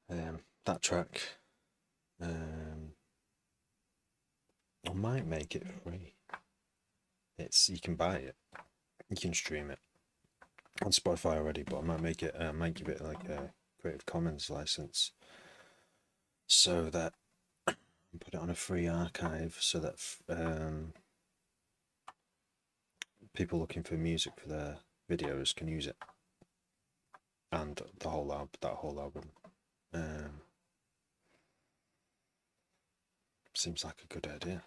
That track, I might make it free. You can buy it, you can stream it on Spotify already, but I might make it, might give it like a Creative Commons license, so that put it on a free archive, so that people looking for music for their videos can use it, and the whole that whole album. Um, Seems like a good idea.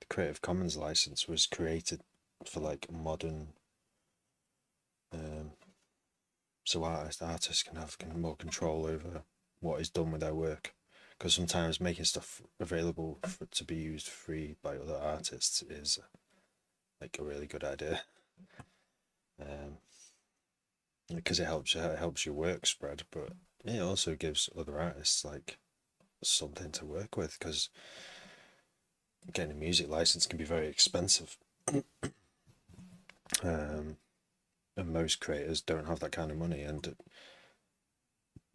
The Creative Commons license was created for like modern, um, so artists can have more control over what is done with their work. Because sometimes making stuff available to be used free by other artists is like a really good idea. Because it helps your work spread, but it also gives other artists like something to work with, because getting a music license can be very expensive. And most creators don't have that kind of money, and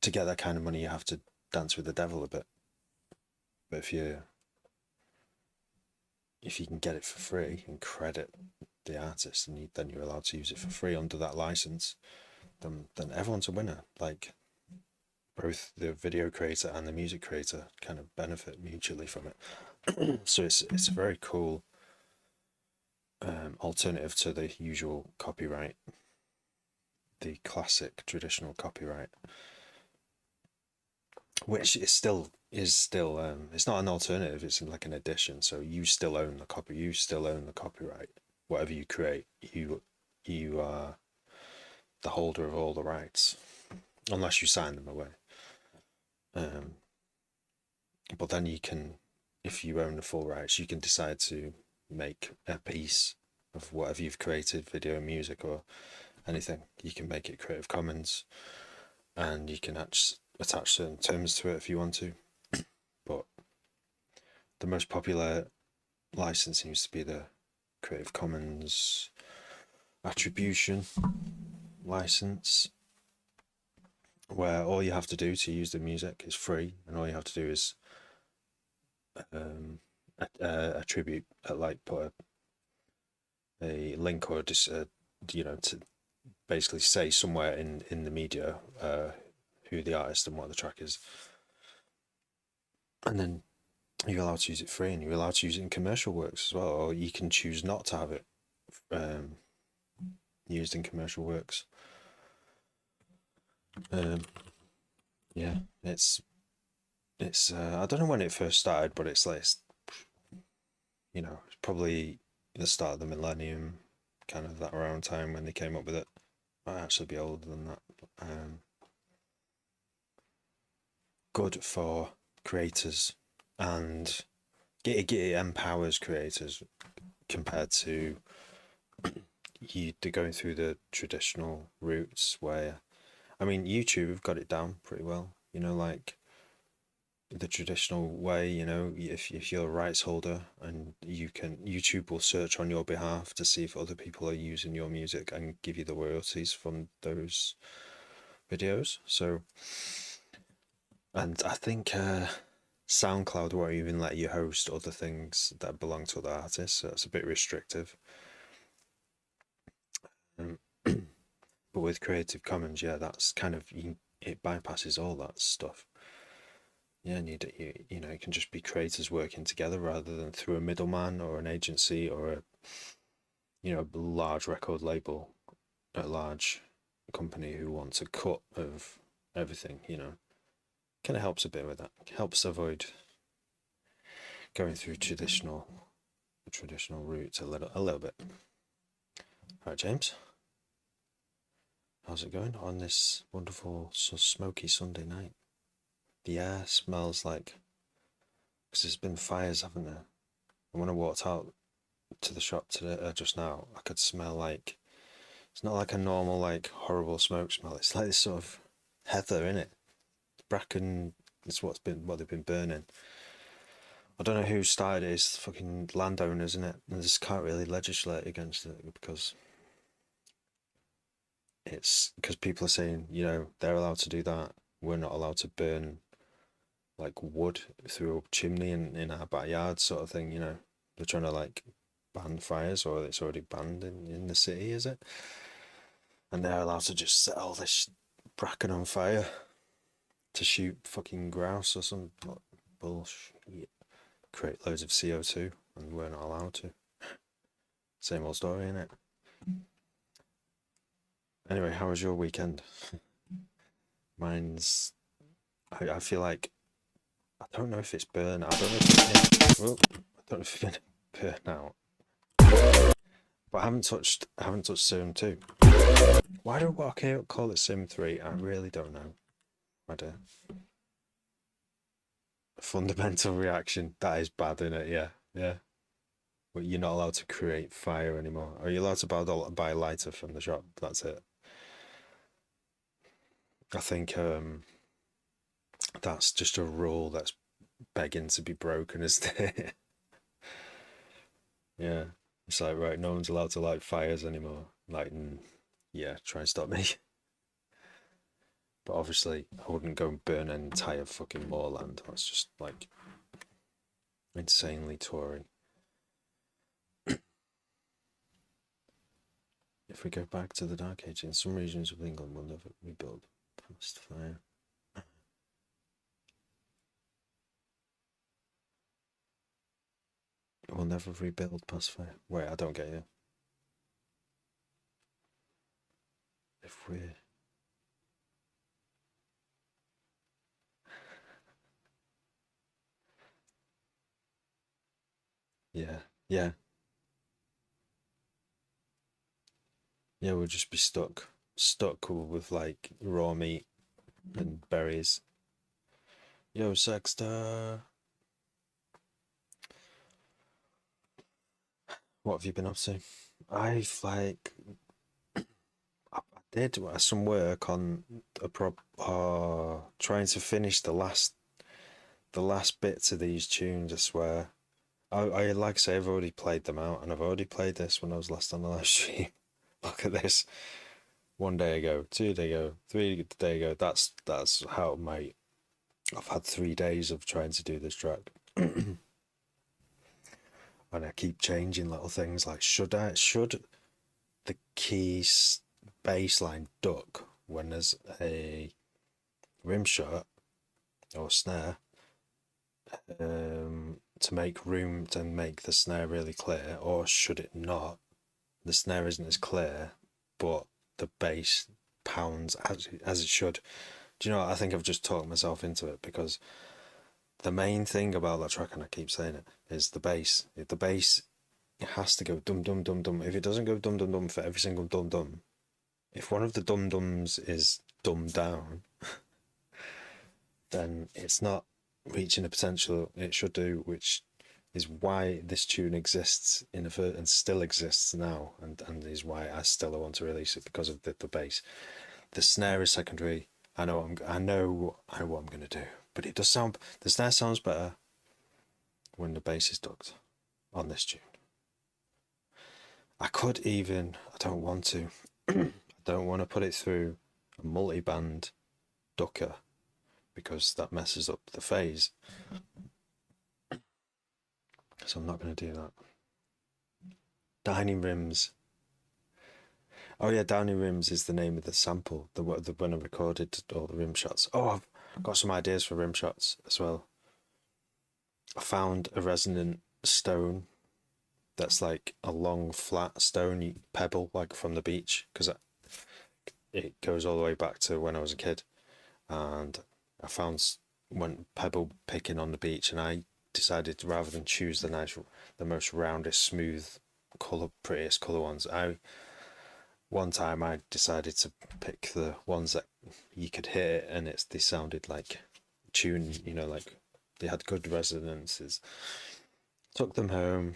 to get that kind of money you have to dance with the devil a bit. But if you can get it for free and credit the artist, and then you're allowed to use it for free under that license, then everyone's a winner. Like, both the video creator and the music creator kind of benefit mutually from it. So it's a very cool alternative to the usual copyright, the classic traditional copyright, which is still it's not an alternative, it's like an addition. So you still own the copyright. Whatever you create, you are the holder of all the rights, unless you sign them away. But then you can, if you own the full rights, you can decide to make a piece of whatever you've created, video, music, or anything. You can make it Creative Commons, and you can attach certain terms to it if you want to. But the most popular license seems to be the Creative Commons attribution license, where all you have to do to use the music is free, and all you have to do is attribute, like put a link, or just to basically say somewhere in the media who the artist and what the track is, and then you're allowed to use it free, and you're allowed to use it in commercial works as well, or you can choose not to have it used in commercial works. Yeah, it's I don't know when it first started, but it's like, it's probably the start of the millennium, kind of that around time when they came up with it. Might actually be older than that. Good for creators, and it empowers creators compared to they're going through the traditional routes, where, I mean, YouTube have got it down pretty well. Like the traditional way. If you're a rights holder, and YouTube will search on your behalf to see if other people are using your music and give you the royalties from those videos. So, and I think SoundCloud won't even let you host other things that belong to other artists, so it's a bit restrictive. But with Creative Commons, yeah, that's kind of, it bypasses all that stuff. Yeah, and it can just be creators working together rather than through a middleman or an agency or a large record label, a large company who wants a cut of everything. Kind of helps a bit with that. Helps avoid going through traditional routes a little bit. All right, James. How's it going on this wonderful smoky Sunday night? The air smells like, because there's been fires, haven't there? And when I walked out to the shop today, just now, I could smell like, it's not like a normal, like, horrible smoke smell. It's like this sort of heather in it. Bracken is what they've been burning. I don't know who started it. It's fucking landowners, isn't it? And they just can't really legislate against it, because people are saying, they're allowed to do that, we're not allowed to burn like wood through a chimney in our backyard, sort of thing. They're trying to like ban fires, or it's already banned in the city, is it? And they're allowed to just set all this bracken on fire to shoot fucking grouse or some bullshit. Create loads of CO2, and we're not allowed to. Same old story, innit? Anyway, how was your weekend? Mine's. I feel like. I don't know if it's burnout. I don't know if it's. Well, I don't know if it's been burnout. But I haven't touched Sim 2. Why do I call it Sim 3? I really don't know. I do. Fundamental reaction. That is bad, isn't it? Yeah. Yeah. But you're not allowed to create fire anymore. Are you allowed to buy a lighter from the shop? That's it. I think that's just a rule that's begging to be broken, isn't it? Yeah. It's like, right, no one's allowed to light fires anymore. Like, yeah, try and stop me. But obviously, I wouldn't go and burn an entire fucking moorland. That's just like insanely Tory. If we go back to the Dark Ages, in some regions of England will never rebuild past fire. We'll never rebuild past fire. Wait, I don't get you. If we're... Yeah, yeah. Yeah, we'll just be stuck with like raw meat and berries. Yo, Sexter, what have you been up to? I've like I did some work on a trying to finish the last bits of these tunes. I swear. I like I say, I've already played them out, and I've already played this when I was last on the live stream. Look at this. 1 day ago, 2 day ago, 3 day ago. That's how I've had 3 days of trying to do this track. And I keep changing little things like should the keys bass line duck when there's a rim shot or snare, to make room to make the snare really clear, or should it not? The snare isn't as clear, but the bass pounds as it should. Do you know what? I think I've just talked myself into it, because the main thing about that track, and I keep saying it, is the bass. If the bass has to go dum dum dum dum. If it doesn't go dum dum dum for every single dum dum, if one of the dum dums is dumbed down, then it's not reaching the potential it should do, which is why this tune exists and still exists now, and is why I still want to release it, because of the bass. The snare is secondary. I know what I'm gonna do, but it does sound. The snare sounds better when the bass is ducked on this tune. I could even. I don't want to. I don't want to put it through a multi-band ducker, because that messes up the phase. So I'm not going to do that. Dining Rims. Oh yeah, Dining Rims is the name of the sample. The when I recorded all the rim shots. Oh, I've got some ideas for rim shots as well. I found a resonant stone that's like a long flat stone pebble, like from the beach, because it goes all the way back to when I was a kid, and I went pebble picking on the beach, and I decided, rather than choose the most roundest, smooth color, prettiest color ones, one time I decided to pick the ones that you could hear, and they sounded like tune, like they had good resonances. Took them home,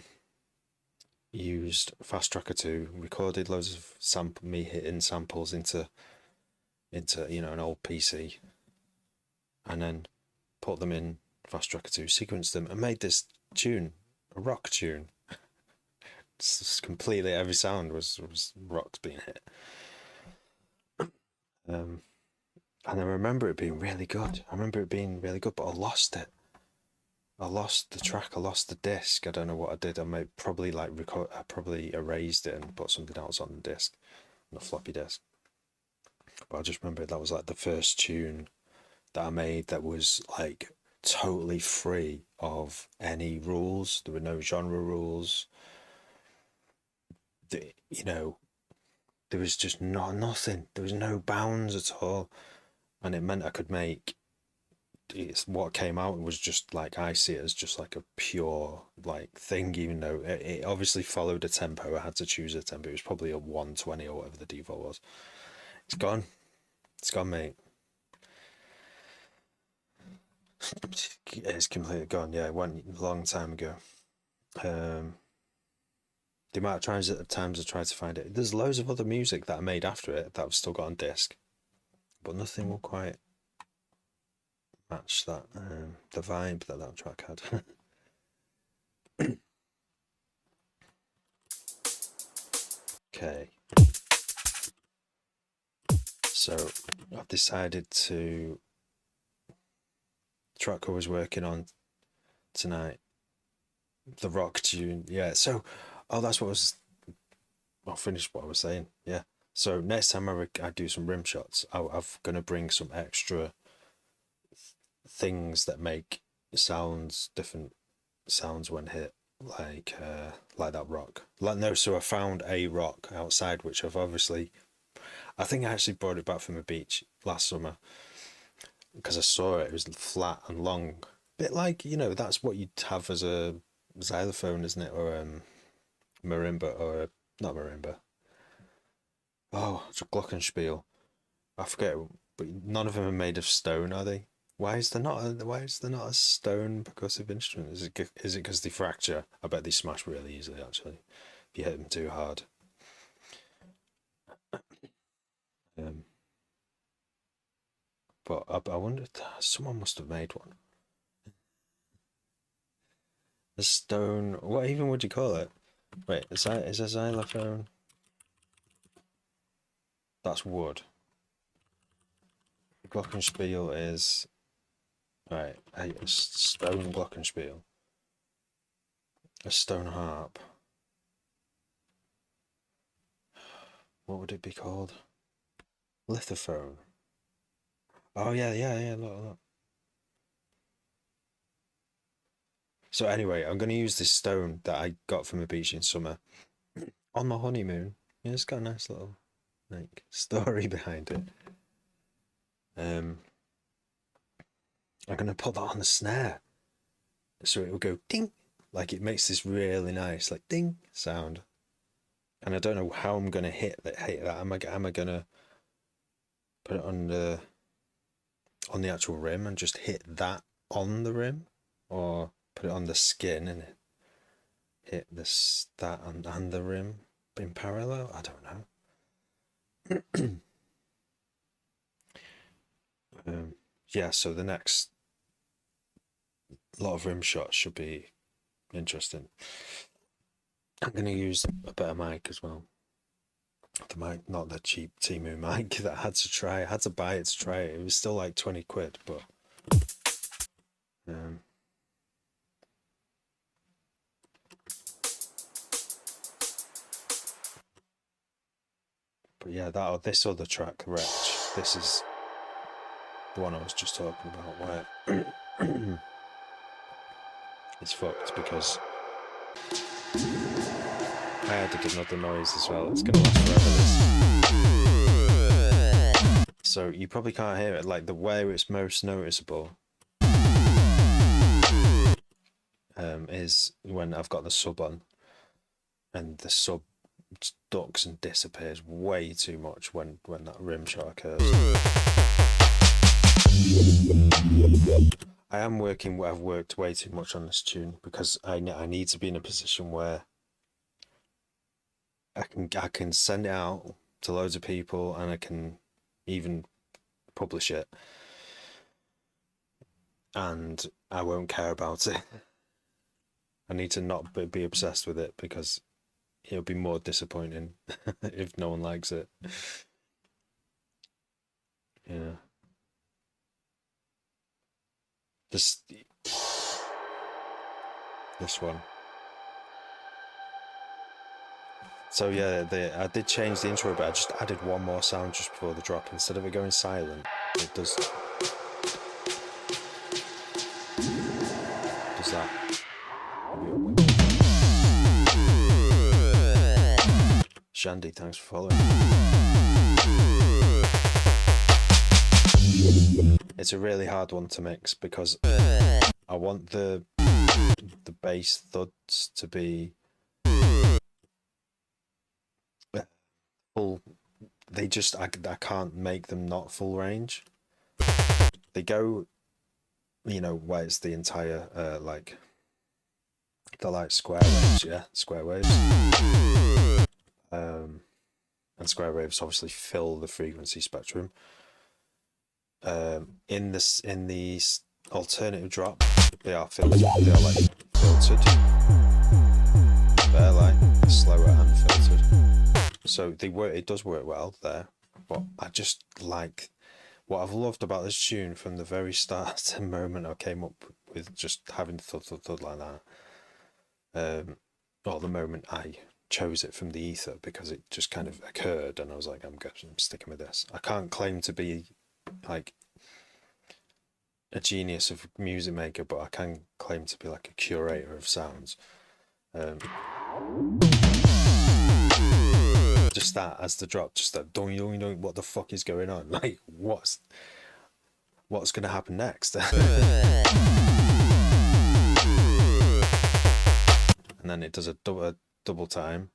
used Fast Tracker 2, recorded loads of me hitting samples into an old PC, and then put them in Fast Tracker 2, sequenced them, and made this tune, a rock tune. It's completely, every sound was rocks being hit. And I remember it being really good. But I lost it. I lost the track. I lost the disc. I don't know what I did. I might probably like I probably erased it and put something else on the disc, on a floppy disk. But I just remember that was like the first tune that I made that was like totally free of any rules. There were no genre rules. You know, there was just nothing. There was no bounds at all, and it meant I could make. It's what came out was just like I see it as just like a pure like thing, even though it obviously followed a tempo. I had to choose a tempo. It was probably a 120 or whatever the default was. It's gone. It's gone, mate. It's completely gone. Yeah, it went a long time ago. Um, the amount of times I tried to find it. There's loads of other music that I made after it that I've still got on disc, but nothing will quite match that the vibe that that track had. Okay, so I've decided to track I was working on tonight, the rock tune. Yeah, so that's what was. I'll finish what I was saying. Yeah. So next time I do some rim shots, I'm gonna bring some extra things that make different sounds when hit, like that rock. Like no, so I found a rock outside which I think I actually brought it back from the beach last summer because I saw it. It was flat and long, bit like that's what you'd have as a xylophone, isn't it, or marimba or not marimba. Oh, it's a glockenspiel. I forget, but none of them are made of stone, are they? Why is there not a stone percussive instrument? Is it because they fracture? I bet they smash really easily actually, if you hit them too hard. Um, but I wonder, someone must have made one. A stone. What even would you call it? Wait, is a xylophone? That's wood. Glockenspiel is right. A stone glockenspiel. A stone harp. What would it be called? Lithophone. Oh yeah. Look. So anyway, I'm gonna use this stone that I got from the beach in summer on my honeymoon. Yeah, it's got a nice little like story behind it. I'm gonna put that on the snare, so it will go ding, like it makes this really nice like ding sound. And I don't know how I'm gonna hit that. Am I gonna put it on the actual rim and just hit that on the rim, or put it on the skin and hit this that and the rim in parallel? I don't know. Yeah, so the next lot of rim shots should be interesting. I'm going to use a better mic as well. The mic, not the cheap Timu mic that I had to try. I had to buy it to try it. It was still like 20 quid, but um, yeah, this other track, Wretch. This is the one I was just talking about where it's fucked because I had to give another noise as well. It's gonna last forever. So you probably can't hear it. Like the where it's most noticeable is when I've got the sub on, and the sub ducks and disappears way too much when that rim shot occurs. I've worked way too much on this tune because I need to be in a position where I can send it out to loads of people and I can even publish it and I won't care about it. I need to not be obsessed with it because it'll be more disappointing if no one likes it. Yeah. this one. So yeah, I did change the intro, but I just added one more sound just before the drop. Instead of it going silent, it does that. Shandy, thanks for following. It's a really hard one to mix because I want the bass thuds to be full. They just I can't make them not full range. They go, you know, where it's the entire like they're like square waves, yeah, square waves. And square waves obviously fill the frequency spectrum. In the alternative drop, they are filtered. They are like filtered. They're like slower and filtered. So they work. It does work well there. But I just like what I've loved about this tune from the very start, the moment I came up with just having thud thud thud like that. Or the moment I chose it from the ether, because it just kind of occurred and I was like, I'm sticking with this. I can't claim to be like a genius of music maker, but I can claim to be like a curator of sounds. Just that as the drop, just that doing, what the fuck is going on? Like what's gonna happen next? And then it does a double time,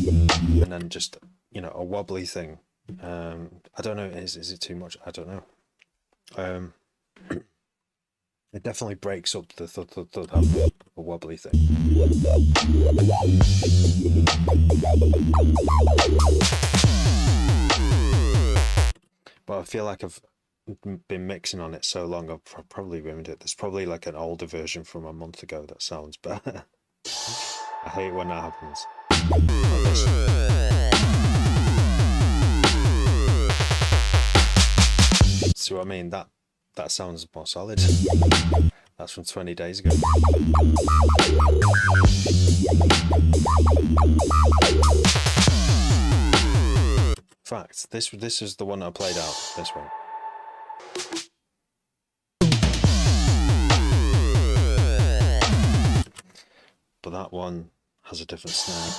and then just, you know, a wobbly thing. I don't know, is it too much? I don't know. It definitely breaks up the thud thud thud, a wobbly thing. But I feel like I've been mixing on it so long, I've probably ruined it. There's probably like an older version from a month ago that sounds better. I hate when that happens. See what I mean? That sounds more solid. That's from 20 days ago. In fact, this is the one I played out. This one. But that one has a different snare.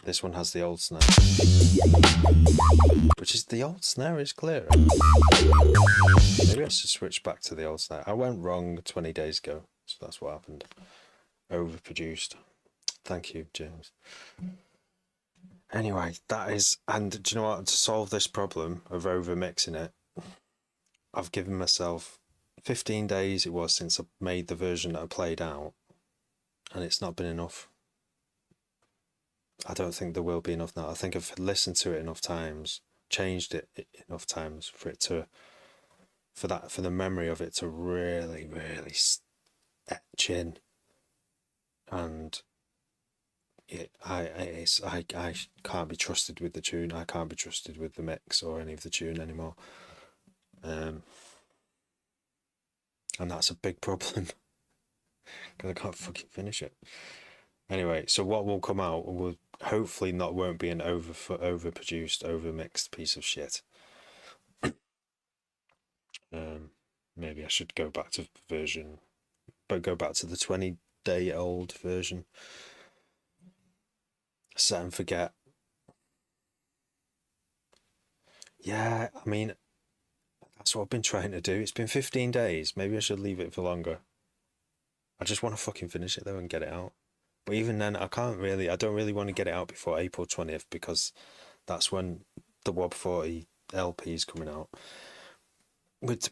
This one has the old snare. Which is, the old snare is clearer. Maybe I should switch back to the old snare. I went wrong 20 days ago, so that's what happened. Overproduced. Thank you, James. Anyway, that is, and do you know what? To solve this problem of over mixing it, I've given myself 15 days it was since I made the version that I played out, and it's not been enough. I don't think there will be enough now. I think I've listened to it enough times, changed it enough times for it to, for the memory of it to really, really etch in. And I can't be trusted with the tune. I can't be trusted with the mix or any of the tune anymore. And that's a big problem because I can't fucking finish it. Anyway, so what will come out will hopefully won't be an overproduced, overmixed piece of shit. Maybe I should go back to the 20-day-old version. Set and forget. Yeah, I mean, that's what I've been trying to do. It's been 15 days. Maybe I should leave it for longer. I just want to fucking finish it though and get it out. But even then, I don't really want to get it out before April 20th, because that's when the WOB 40 LP is coming out with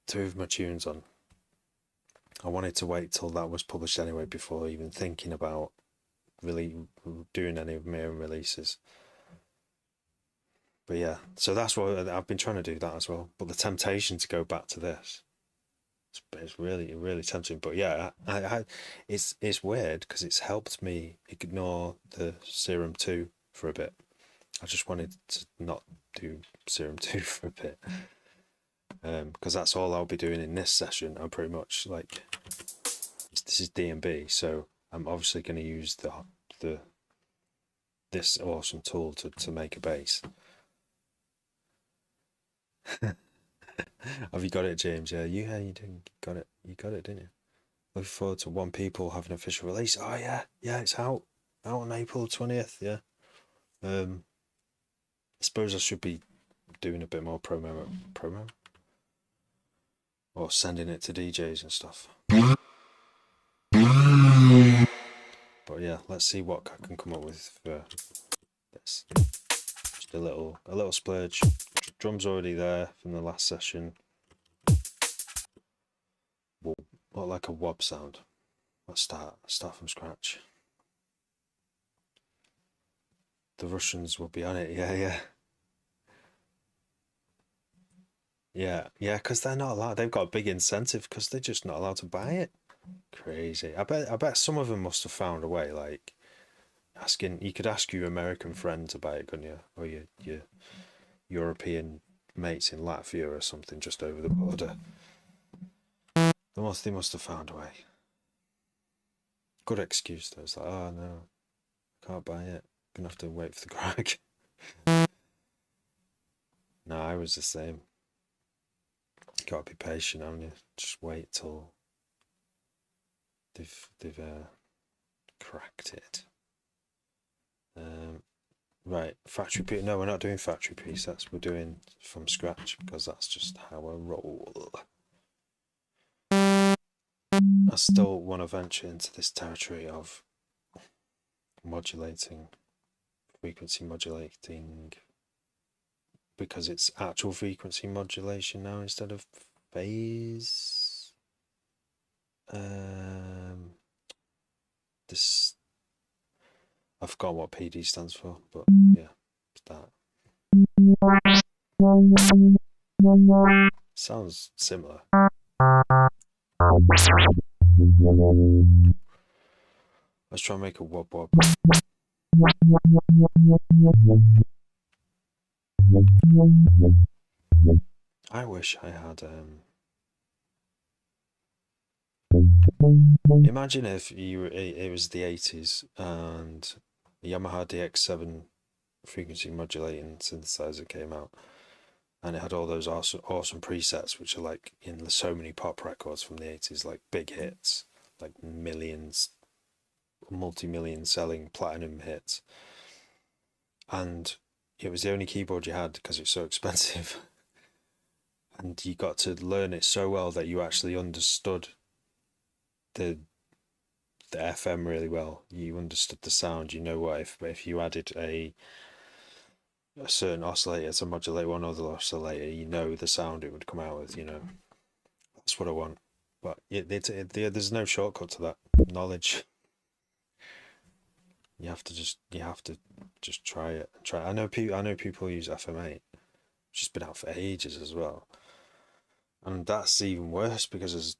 2 of my tunes on. I wanted to wait till that was published anyway before even thinking about really doing any of my own releases. But yeah, so that's what I've been trying to do, that as well. But the temptation to go back to this, it's really, really tempting. But yeah, it's weird because it's helped me ignore the Serum 2 for a bit. I just wanted to not do Serum 2 for a bit. because that's all I'll be doing in this session. I'm pretty much like, this is D&B, so I'm obviously going to use the this awesome tool to make a bass. Have you got it, James? Yeah, you did. Got it. You got it, didn't you? Looking forward to One People having an official release. Oh yeah, it's out on April 20th. Yeah. I suppose I should be doing a bit more promo, or sending it to DJs and stuff. But yeah, let's see what I can come up with for this. Just a little splurge. Drums already there from the last session. What, like a wob sound? Let's start from scratch. The Russians will be on it. Yeah, because they're not allowed. They've got a big incentive because they're just not allowed to buy it. Crazy. I bet some of them must have found a way. Like you could ask your American friend to buy it, couldn't you? Or your European mates in Latvia or something just over the border. They must have found a way. Good excuse though. It's like, oh no, can't buy it. Gonna have to wait for the crack. No, I was the same. Gotta be patient, haven't you? Just wait till they've cracked it. Right, factory piece. No, we're not doing factory presets. We're doing from scratch because that's just how I roll. I still want to venture into this territory of frequency modulating, because it's actual frequency modulation now instead of phase. This, I forgot what PD stands for, but yeah, it's that. Sounds similar. Let's try and make a wob wob. I wish I had imagine if it was the 80s and the Yamaha DX7 frequency modulating synthesizer came out, and it had all those awesome presets which are like in so many pop records from the 80s, like big hits, like multi-million selling platinum hits, and it was the only keyboard you had because it's so expensive. And you got to learn it so well that you actually understood the FM really well. You understood the sound. You know what, if you added a certain oscillator to modulate one other oscillator, you know the sound it would come out with. That's what I want. But there's no shortcut to that knowledge. You have to just try it. I know people use FM8, which has been out for ages as well, and that's even worse because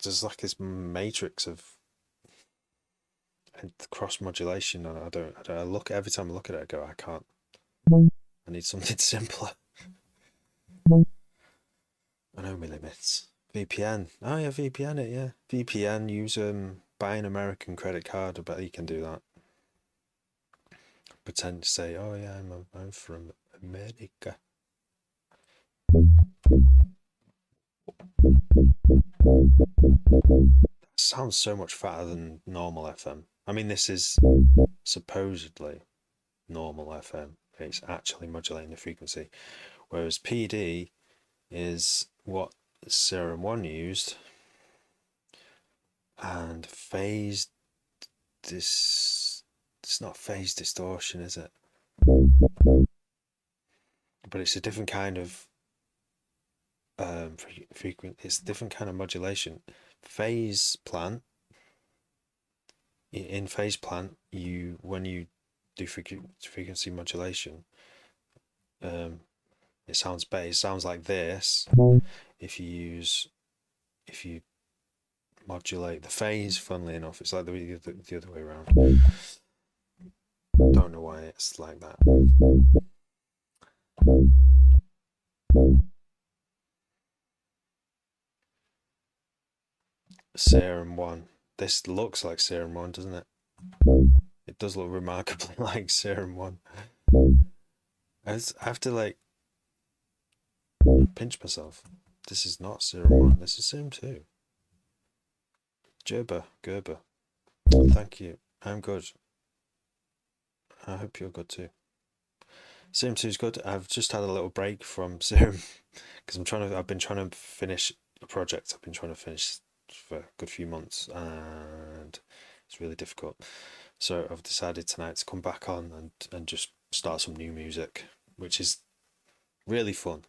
there's like this matrix of cross modulation, and I don't every time I look at it I go, I can't. I need something simpler. I know my limits. VPN. Oh yeah, VPN it, yeah. VPN, use buy an American credit card. I bet you can do that. Pretend to say, oh yeah, I'm from America. That sounds so much fatter than normal FM. I mean, this is supposedly normal FM. It's actually modulating the frequency, whereas PD is what Serum 1 used, and phase it's not phase distortion, is it? But it's a different kind of it's a different kind of modulation. Phase plant, in phase plant, when you do frequency modulation, it sounds better. It sounds like this if you modulate the phase. Funnily enough, it's like the other way around. Don't know why it's like that. Serum 1. This looks like Serum 1, doesn't it? It does look remarkably like Serum 1. I have to like pinch myself. This is not Serum 1, this is Serum 2. Gerber. Thank you. I'm good. I hope you're good too. Serum 2 is good. I've just had a little break from Serum because I've been trying to finish a project I've been trying to finish for a good few months, and it's really difficult. So I've decided tonight to come back on and just start some new music, which is really fun.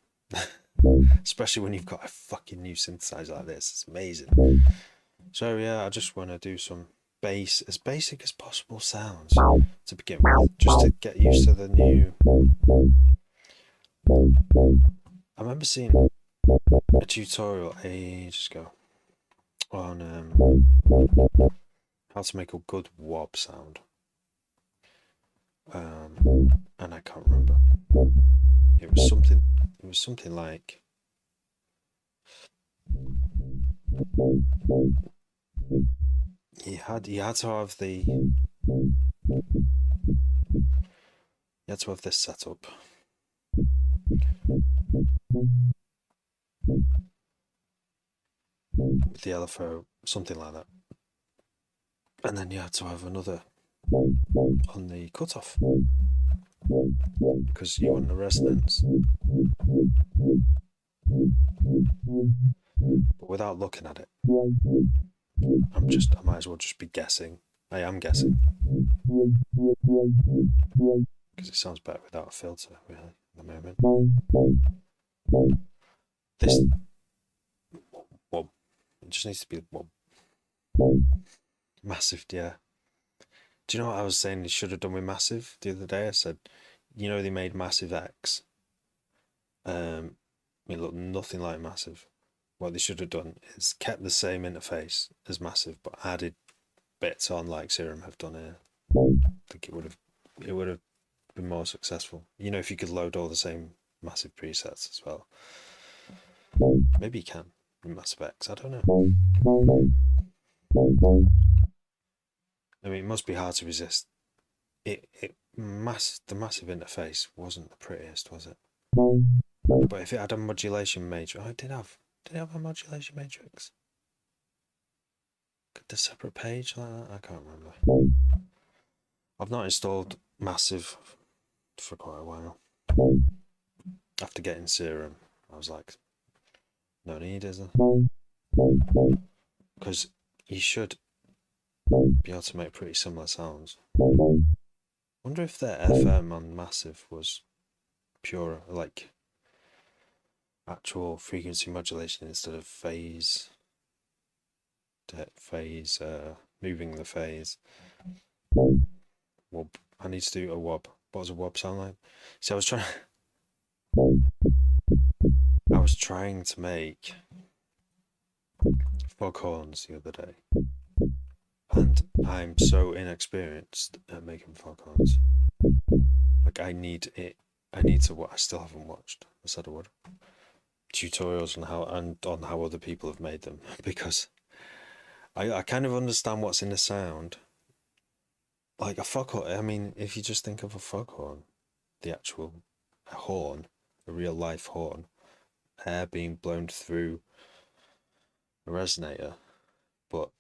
Especially when you've got a fucking new synthesizer like this. It's amazing. So yeah, I just want to do some bass, as basic as possible sounds to begin with, just to get used to the new. I remember seeing a tutorial ages ago on how to make a good wob sound, and I can't remember. It was something like you had to have this set up. With the LFO, something like that. And then you had to have another on the cutoff because you want the resonance. But without looking at it, I might as well just be guessing. I am guessing. Because it sounds better without a filter, really, at the moment. This wob. It just needs to be wob. Massive, yeah. Do you know what I was saying they should have done with Massive the other day? I said, they made Massive X. It looked nothing like Massive. What they should have done is kept the same interface as Massive, but added bits on like Serum have done here. I think it would have been more successful. If you could load all the same Massive presets as well. Maybe you can in Massive X. I don't know. I mean, it must be hard to resist. The Massive interface wasn't the prettiest, was it? But if it had a modulation matrix, did it have a modulation matrix? The separate page like that? I can't remember. I've not installed Massive for quite a while. After getting Serum, I was like, no need, is there? Because you should be able to make pretty similar sounds. Wonder if their FM on Massive was purer, like actual frequency modulation instead of moving the phase. Wob. I need to do a wob. What does a wob sound like? See, I was trying to make foghorns the other day, and I'm so inexperienced at making foghorns. Like I still haven't watched. I said I would. Tutorials on how other people have made them because I kind of understand what's in the sound. Like a foghorn. I mean, if you just think of a foghorn, the actual horn, a real life horn, air being blown through a resonator, but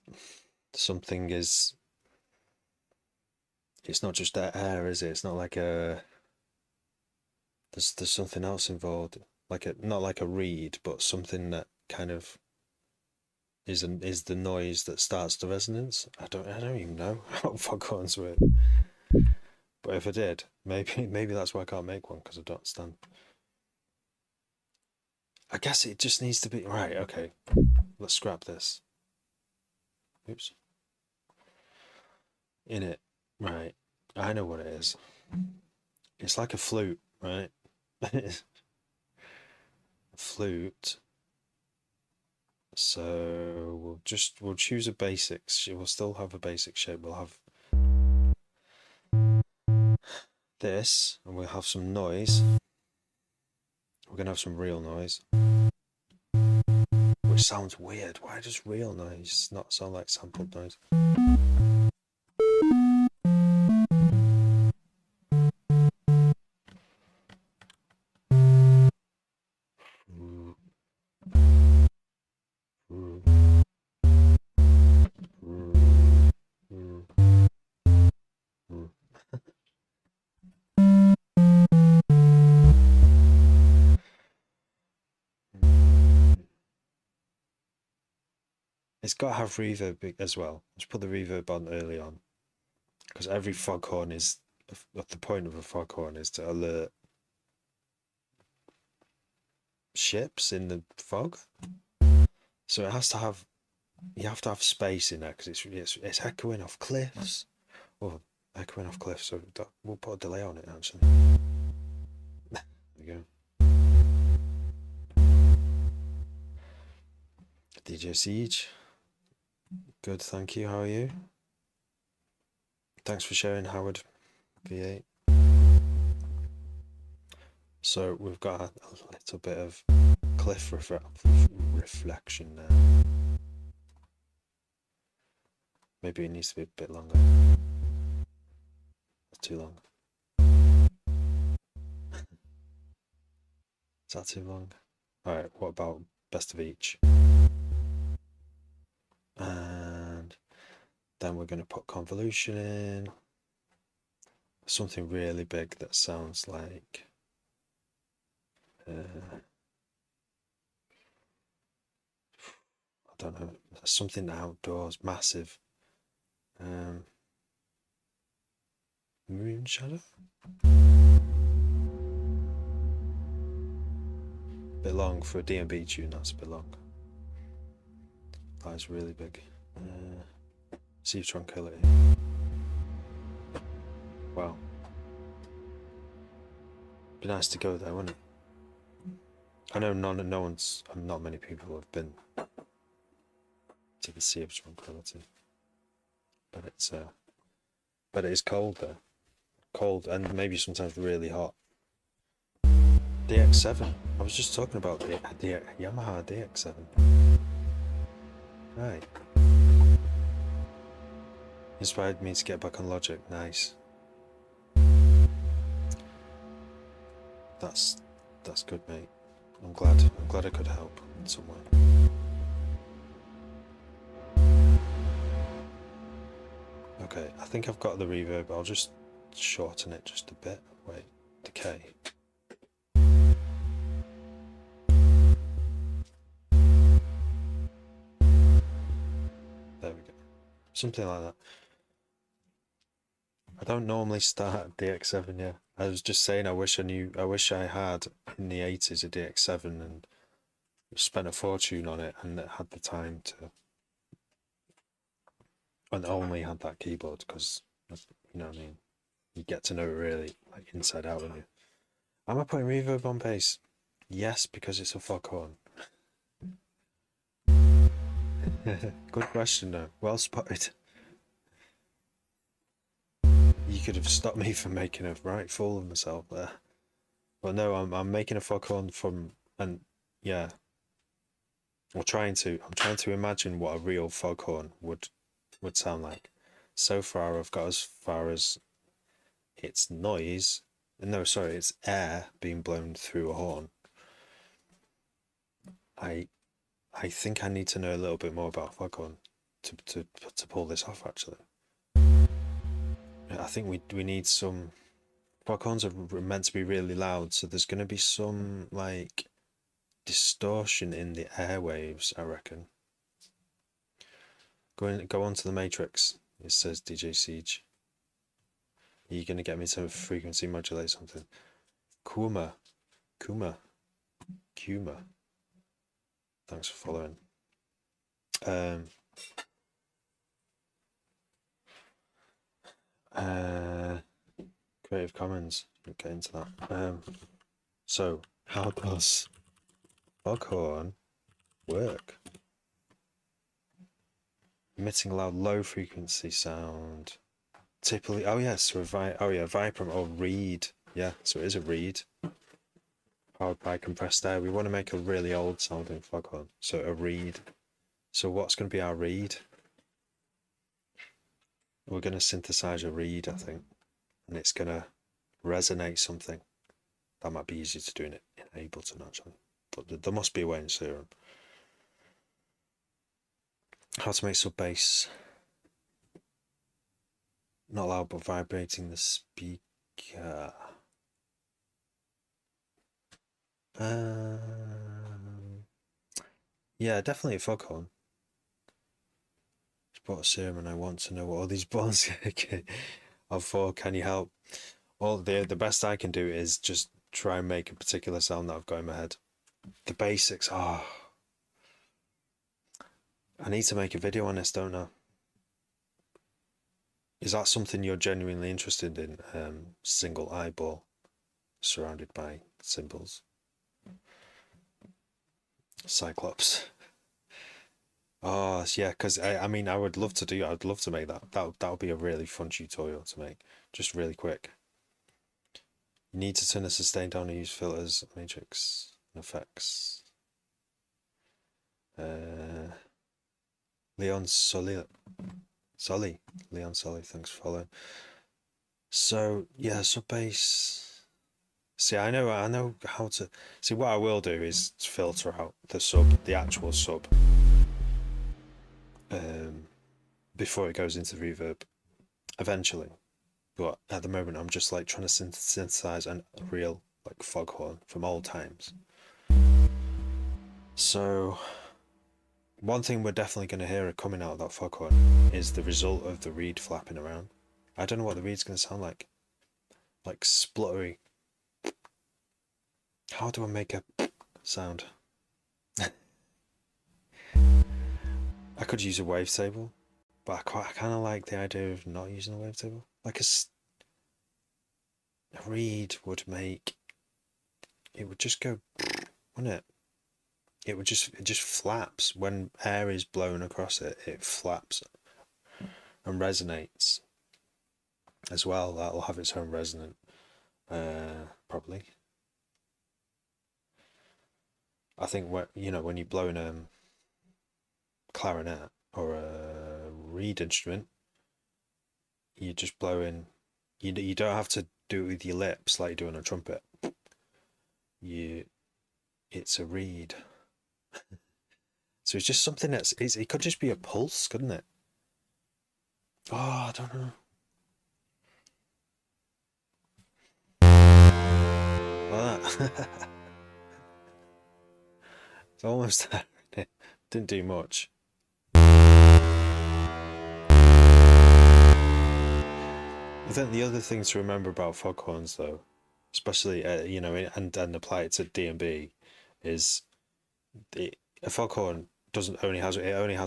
something is. It's not just air, is it? It's not like there's something else involved, not like a reed, but something that kind of is the noise that starts the resonance. I don't even know how foghorns work. But if I did, maybe that's why I can't make one, because I don't understand. I guess it just needs to be right. Okay, let's scrap this. Oops. In it, right? I know what it is. It's like a flute, right? A flute. So we'll choose a basic. We'll still have a basic shape. We'll have this, and we'll have some noise. We're gonna have some real noise, which sounds weird. Why does real noise not sound like sampled noise? It's got to have reverb as well. Let's put the reverb on early on, because every foghorn is, the point of a foghorn is to alert ships in the fog. So it has to have, you have to have space in there, because it's echoing off cliffs. Oh, echoing off cliffs. So we'll put a delay on it actually. There we go. DJ Siege. Good, thank you. How are you? Thanks for sharing, Howard V8. So we've got a little bit of cliff reflection there. Maybe it needs to be a bit longer. That's too long. Is that too long? Alright, what about best of each? And then we're going to put convolution in. Something really big that sounds like I don't know, something outdoors, massive. Moon shadow? Bit long for a D&B tune, that's a bit long. That is really big. Sea of Tranquility. Wow. Be nice to go there, wouldn't it? I know not many people have been to the Sea of Tranquility, but it is cold there. Cold and maybe sometimes really hot. DX7. I was just talking about the Yamaha DX7. Right. Inspired me to get back on Logic. Nice. That's good, mate. I'm glad I could help in some way. Okay, I think I've got the reverb. I'll just shorten it just a bit. Wait, decay. There we go. Something like that. I don't normally start at DX7, yeah. I was just saying I wish I had in the 80s a DX7 and spent a fortune on it and had the time to, and only had that keyboard, because, you know what I mean, you get to know it really, like, inside out, don't you? Am I putting reverb on bass? Yes, because it's a foghorn. Good question though, well spotted. You could have stopped me from making a right fool of myself there. But no, I'm making a foghorn from, and yeah, I'm trying to imagine what a real foghorn would sound like. So far I've got as far as it's noise, no sorry, it's air being blown through a horn. I think I need to know a little bit more about foghorn to pull this off actually. I think we need some, foghorns are meant to be really loud, so there's going to be some like distortion in the airwaves, I reckon. Go on to the Matrix, it says DJ Siege. Are you going to get me to frequency modulate something? Kuma. Thanks for following. Creative Commons, we'll get into that. So how does foghorn work? Emitting loud low frequency sound. Typically, oh yes, so Vibrant or reed. Yeah, so it is a reed. powered by compressed air. We want to make a really old sounding foghorn, so a reed. So what's going to be our reed? We're going to synthesize a reed, I think, and it's going to resonate something. That might be easier to do in Ableton actually, but there must be a way in Serum. How to make sub bass not loud but vibrating the speaker. Yeah, definitely a foghorn. Just bought a Serum and I want to know what all these buttons are for. Can you help? Well, the best I can do is just try and make a particular sound that I've got in my head. The basics. I need to make a video on this, don't I? Is that something you're genuinely interested in? Single eyeball surrounded by symbols. Cyclops. Oh yeah, because I mean I would love to do. I'd love to make that. That would be a really fun tutorial to make. Just really quick. You need to turn the sustain down and use filters, matrix, and effects. Leon Solly, Leon Solly, thanks for following. So yeah, sub bass. See, I know how to. See, what I will do is filter out the actual sub, before it goes into reverb, eventually. But at the moment, I'm just like trying to synthesize a real like foghorn from old times. So one thing we're definitely going to hear coming out of that foghorn is the result of the reed flapping around. I don't know what the reed's going to sound like spluttery. How do I make a sound? I could use a wavetable, but I kind of like the idea of not using a wavetable. Like a reed would make, it would just go, wouldn't it? It just flaps when air is blown across it. It flaps and resonates as well. That'll have its own resonant, probably. I think when you blow in a clarinet or a reed instrument, you just blow in. You don't have to do it with your lips like you do on a trumpet. It's a reed. So it's just something it could just be a pulse, couldn't it? Oh, I don't know. Like that. It's almost there. Didn't do much. I think the other thing to remember about foghorns, though, especially and apply it to D&B, is a foghorn only has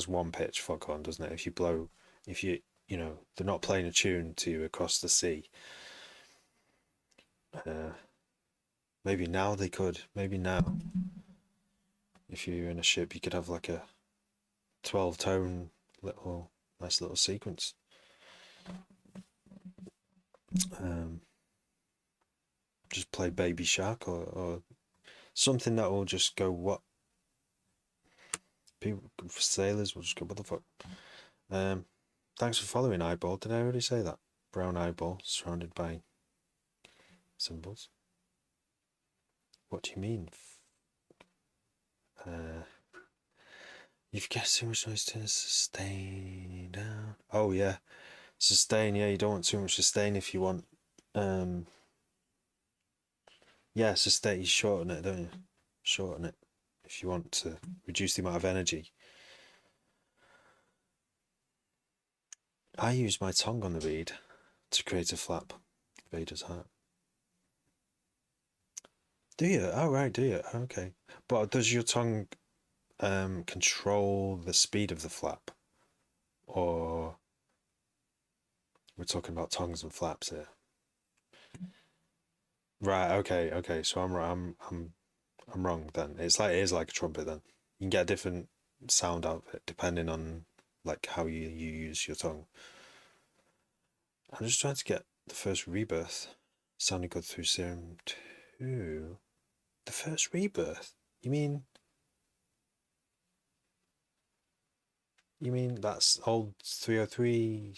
one pitch. Foghorn, doesn't it? They're not playing a tune to you across the sea. Maybe now they could. Maybe now, if you're in a ship, you could have like a 12-tone nice little sequence. Just play Baby Shark or something that will just go what people sailors will just go what the fuck. Thanks for following, eyeball. Did I already say that? Brown eyeball surrounded by symbols. What do you mean? You've guessed too much noise to sustain down. Oh yeah, sustain. Yeah, you don't want too much sustain if you want. Yeah, sustain. You shorten it, don't you? Shorten it if you want to reduce the amount of energy. I use my tongue on the reed to create a flap. Vader's heart. Do you? Oh right, do you? Okay. But does your tongue control the speed of the flap, or we're talking about tongues and flaps here? Right. Okay. So I'm wrong then. It is like a trumpet then. You can get a different sound out of it depending on like how you use your tongue. I'm just trying to get the first rebirth sounding good through Serum 2. The first rebirth? You mean that's old 303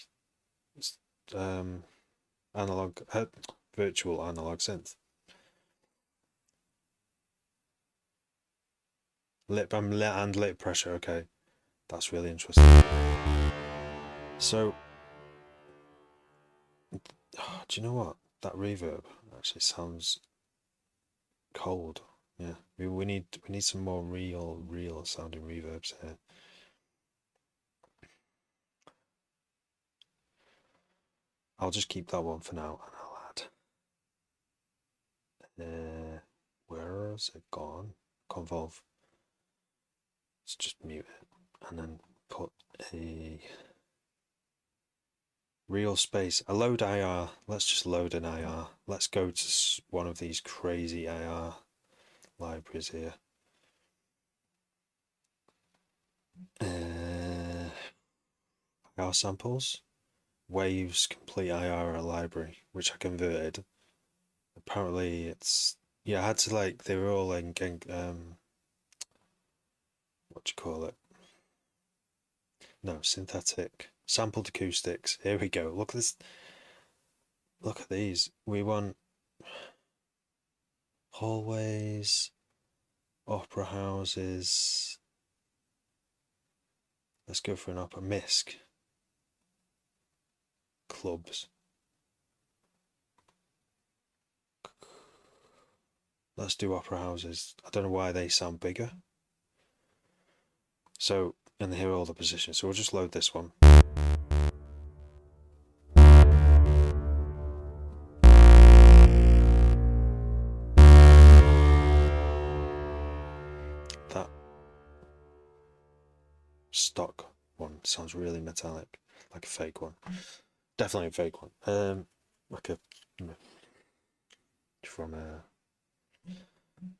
analog virtual analog synth? And lip pressure, okay. That's really interesting. So do you know what? That reverb actually sounds cold. Yeah. We need some more real sounding reverbs here. I'll just keep that one for now, and I'll add. Where's it gone? Convolve. Let's just mute it, and then put a real space. A load IR. Let's just load an IR. Let's go to one of these crazy IR libraries here. IR samples. Waves complete IR library, which I converted. Apparently it's, yeah, I had to, like, they were all in what do you call it? No, synthetic sampled acoustics. Here we go. Look at this. Look at these. We want hallways, opera houses. Let's go for an opera. Misc. Clubs. Let's do opera houses. I don't know why they sound bigger. So, and here are all the positions. So we'll just load this one. That stock one sounds really metallic, like a fake one. Definitely a fake one. Like a from a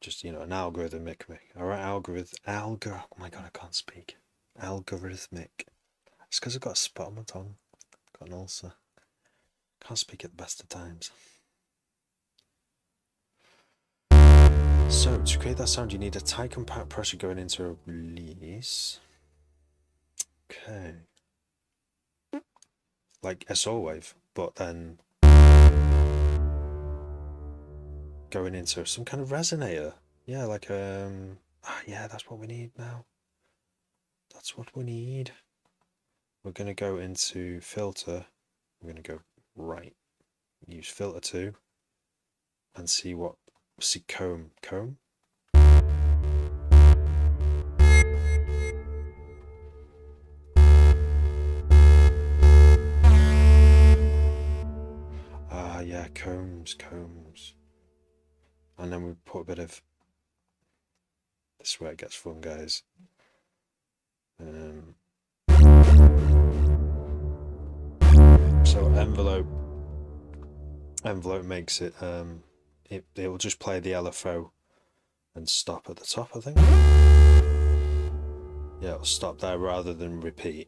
just, you know, an algorithmic. Alright, oh my god, I can't speak. Algorithmic. It's because I've got a spot on my tongue. Got an ulcer. Can't speak at the best of times. So to create that sound, you need a tight compact pressure going into a release. Okay. Like a saw wave, but then going into some kind of resonator. Yeah, like yeah, that's what we need now. That's what we need. We're gonna go into filter. We're gonna go right. Use filter 2 and see comb. Yeah, combs. And then we put a bit of, this is where it gets fun, guys. So envelope makes it, it will just play the LFO and stop at the top, I think. Yeah, it'll stop there rather than repeat.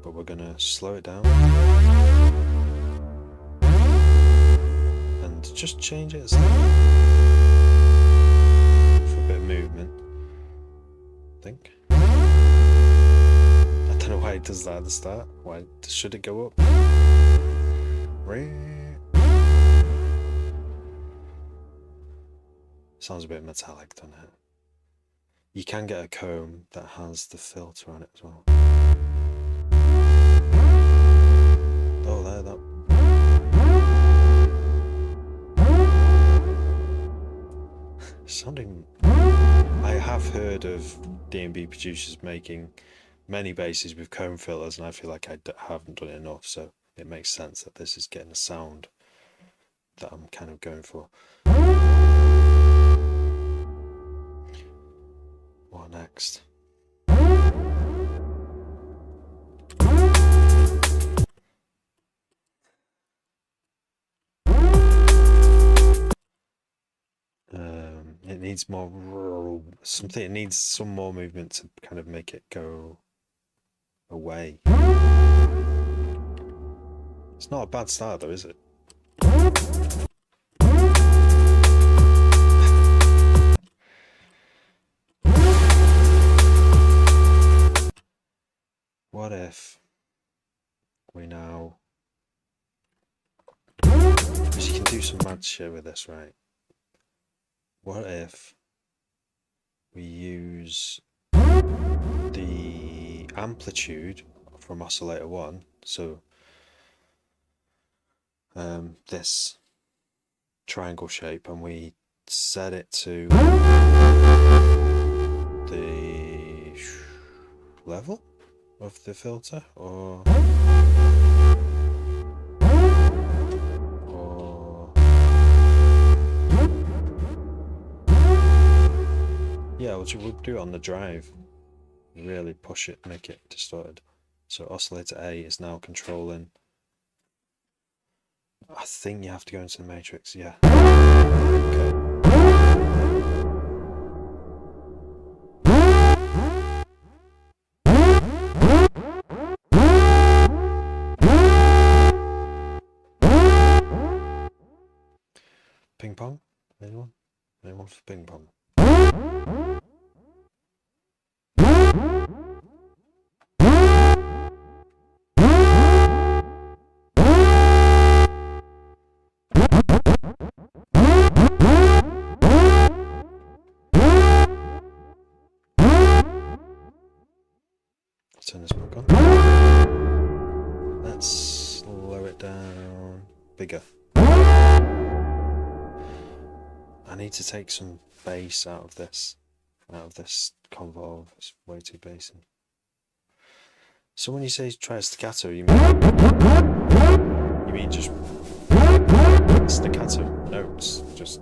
But we're gonna slow it down and just change it slightly for a bit of movement, I think. I don't know why it does that at the start. Why should it go up? Sounds a bit metallic, doesn't it? You can get a comb that has the filter on it as well. Oh, there, that. Sounding. I have heard of D&B producers making many basses with comb filters, and I feel like I haven't done it enough, so it makes sense that this is getting a sound that I'm kind of going for. What next? It needs more something. It needs some more movement to kind of make it go away. It's not a bad start, though, is it? mad shit with this, right? What if we use the amplitude from oscillator 1, so this triangle shape, and we set it to the level of the filter, or yeah, we'll do it on the drive. Really push it, make it distorted. So oscillator A is now controlling. I think you have to go into the matrix, yeah. Okay. Ping pong? Anyone? Anyone for ping pong? Turn this back on. Let's slow it down. Bigger. I need to take some bass out of this convolve. It's way too bassy. So when you say try staccato, you mean just staccato notes, just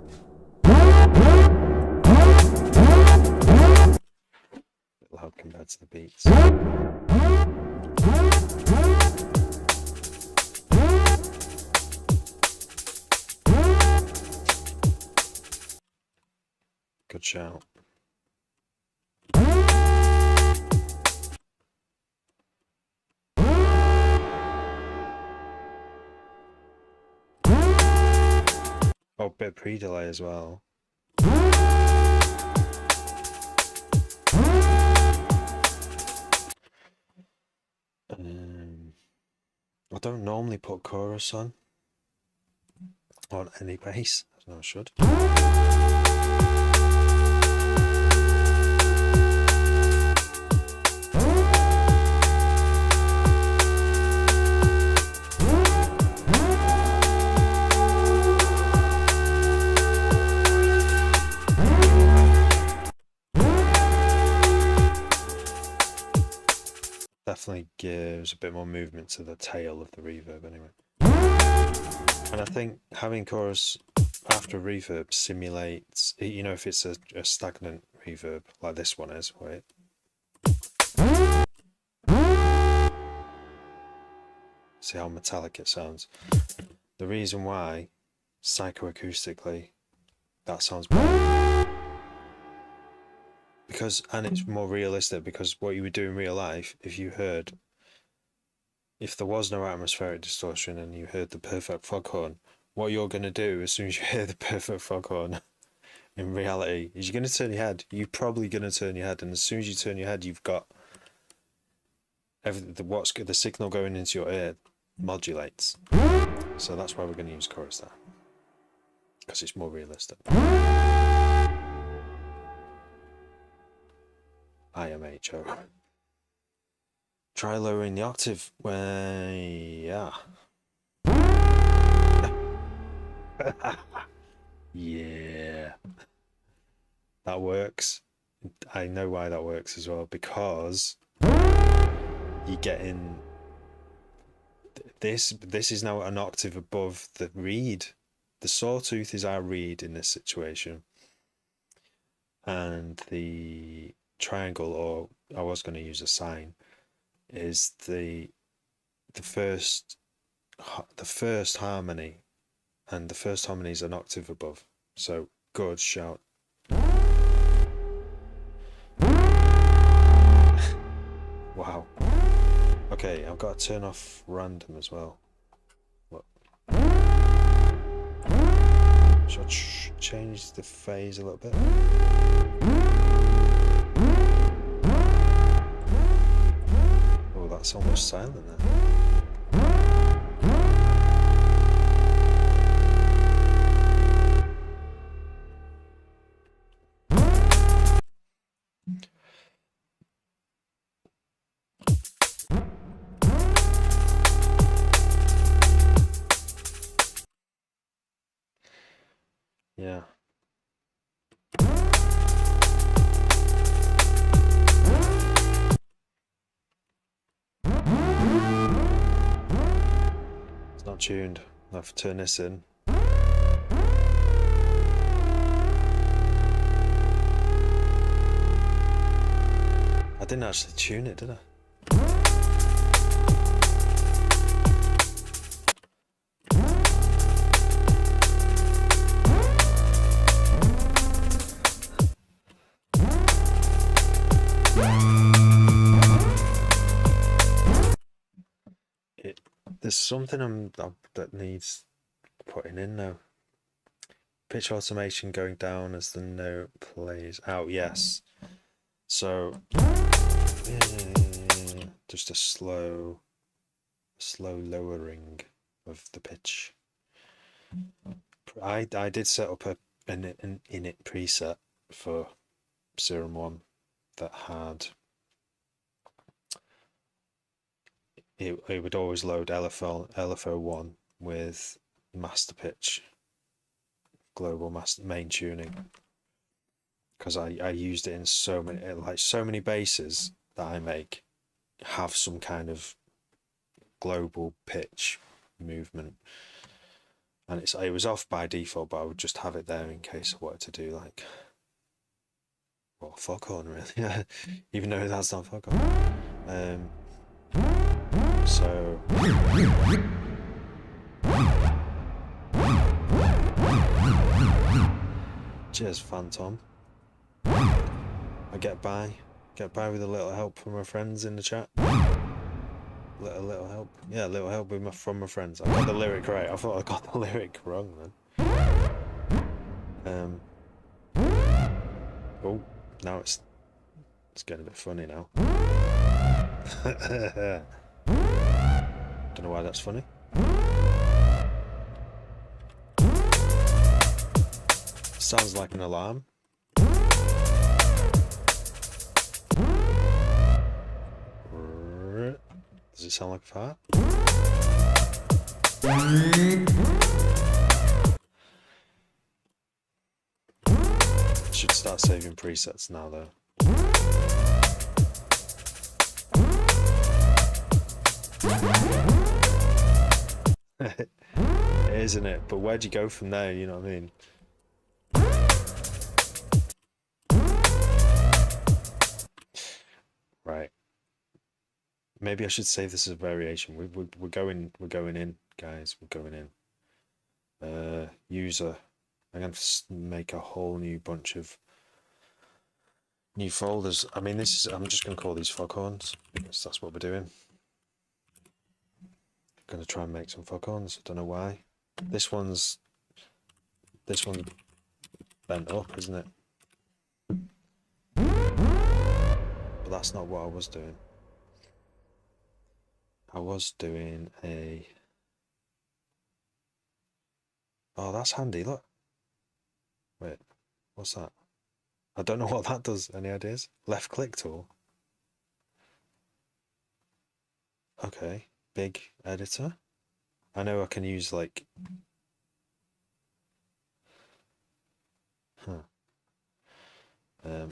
loud compared to the beats. Good shout. Oh, bit of pre-delay as well. I don't normally put chorus on any bass. No, I should. Definitely gives a bit more movement to the tail of the reverb anyway. And I think having chorus after reverb simulates, you know, if it's a stagnant reverb like this one is, wait. See how metallic it sounds. The reason why, psychoacoustically, that sounds better. Because, and it's more realistic, because what you would do in real life, if there was no atmospheric distortion and you heard the perfect foghorn, what you're going to do as soon as you hear the perfect foghorn in reality is you're going to turn your head. You're probably going to turn your head, and as soon as you turn your head, you've got the signal going into your ear modulates. So that's why we're going to use chorus there, because it's more realistic. IMHO. Try lowering the octave yeah. Yeah. That works. I know why that works as well, because you get in this is now an octave above the reed. The sawtooth is our reed in this situation, and the triangle, or I was going to use a sine, is the first harmony, and the first harmony is an octave above. So good shout. Wow. Okay, I've got to turn off random as well. What? Should I change the phase a little bit? Oh, that's almost silent there. Yeah. It's not tuned. I'll have to turn this in. I didn't actually tune it, did I? There's something that needs putting in now. Pitch automation going down as the note plays out. Yes. So yeah, just a slow lowering of the pitch. I did set up an init preset for Serum 1 that had it would always load LFO1 with master pitch, global master main tuning, because I used it in so many bases that I make have some kind of global pitch movement, and it was off by default, but I would just have it there in case I wanted to do like, well, foghorn really, even though that's not foghorn. So cheers, Phantom. I get by with a little help from my friends in the chat. Little help, yeah, little help from my friends. I got the lyric right. I thought I got the lyric wrong then. Oh, now it's getting a bit funny now. Don't know why that's funny. Sounds like an alarm. Does it sound like a fart? Should start saving presets now though. Isn't it? But where'd you go from there? You know what I mean? Right. Maybe I should save this as a variation. We're going in, guys. We're going in. User. I'm going to make a whole new bunch of new folders. I mean, I'm just going to call these foghorns because that's what we're doing. Going to try and make some foghorns. I don't know why. This one's bent up, isn't it? But that's not what I was doing. I was doing a... Oh, that's handy, look. Wait, what's that? I don't know what that does. Any ideas? Left click tool. Okay, big editor. I know I can use like...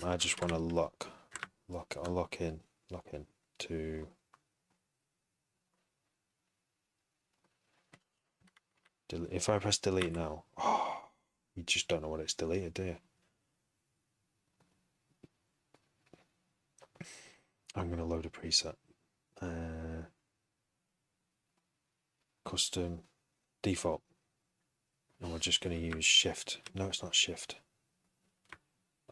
I just want to lock in to... If I press delete now, oh, you just don't know what it's deleted, do you? I'm going to load a preset. Custom default. And we're just going to use shift. No, it's not shift.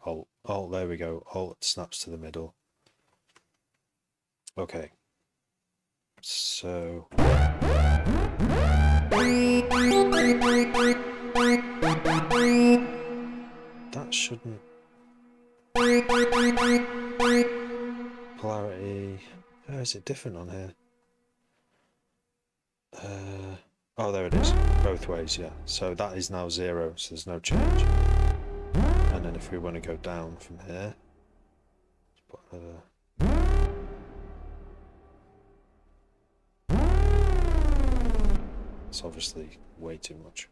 Alt, there we go. Alt snaps to the middle. Okay. So... That shouldn't... Polarity... Oh, is it different on here? Oh, there it is. Both ways, yeah. So that is now 0, so there's no change. And then if we want to go down from here... Let's put another... It's obviously way too much.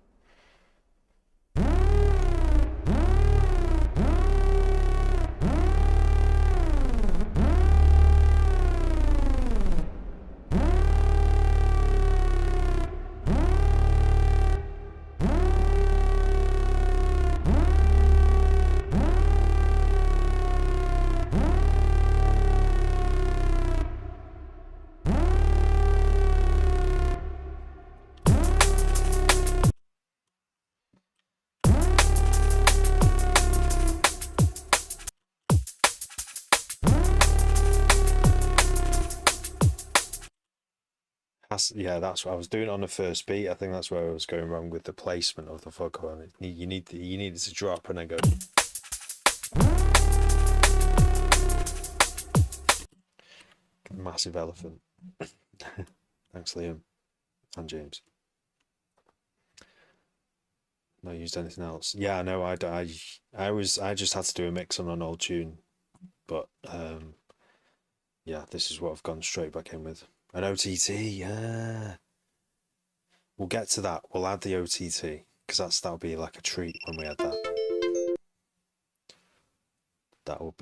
Yeah, that's what I was doing on the first beat. I think that's where I was going wrong with the placement of the foghorn. You needed to drop and then go. Massive elephant. Thanks, Liam and James. Not used anything else. Yeah, no, I just had to do a mix on an old tune, but yeah, this is what I've gone straight back in with. An OTT, yeah. We'll get to that. We'll add the OTT because that'll be like a treat when we add that.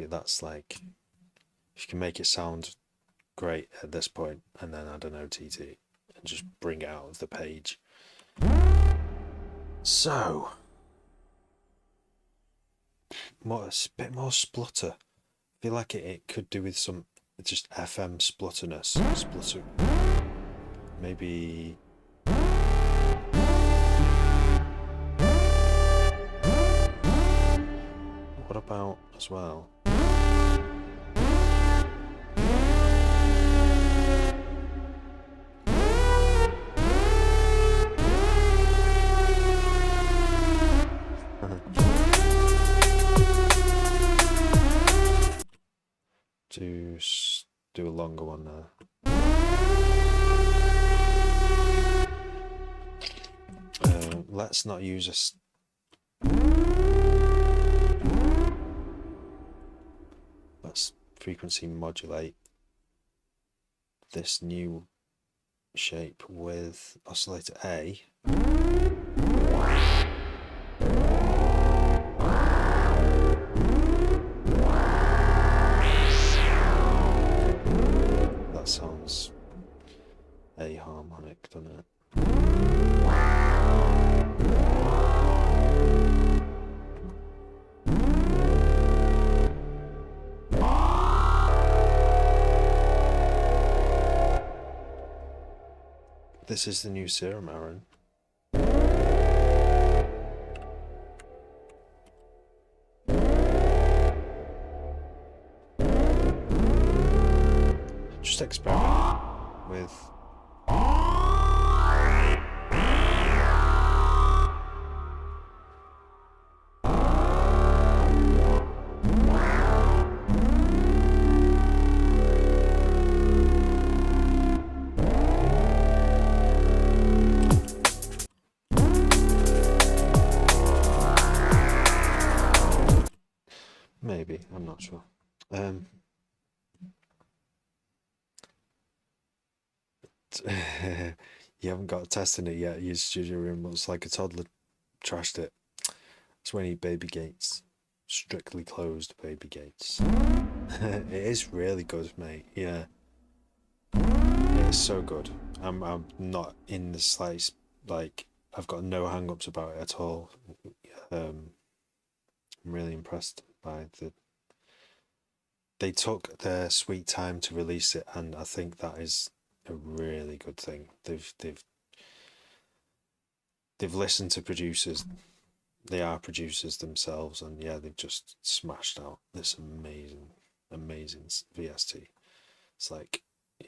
That's like, if you can make it sound great at this point and then add an OTT and just bring it out of the page. So, a bit more splutter. I feel like it could do with some just FM splutterness. Splutter. Maybe. What about as well? Do a longer one there. Let's not use let's frequency modulate this new shape with oscillator A. That sounds aharmonic, doesn't it? This is the new serum, Aaron. Just experiment with maybe, I'm not sure. You haven't got testing it yet. Your studio room looks like a toddler trashed it. It's when he baby gates. Strictly closed baby gates. It is really good, mate. Yeah. It is so good. I'm not in the slightest, like, I've got no hang-ups about it at all. I'm really impressed by they took their sweet time to release it, and I think that is a really good thing. They've listened to producers. They are producers themselves, and yeah, they've just smashed out this amazing VST. It's like, yeah,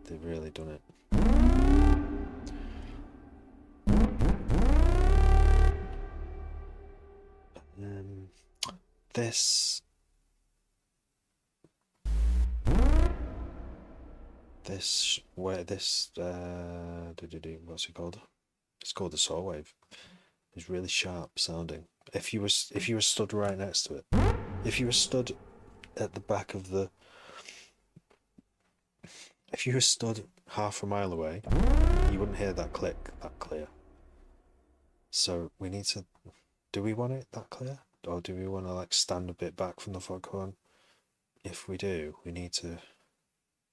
they've really done it. This what's it called? It's called the saw wave. It's really sharp sounding. If you were stood right next to it, if you were stood at the back of the, if you were stood half a mile away, you wouldn't hear that click that clear. So we need to. Do we want it that clear, or do we want to like stand a bit back from the foghorn? If we do, we need to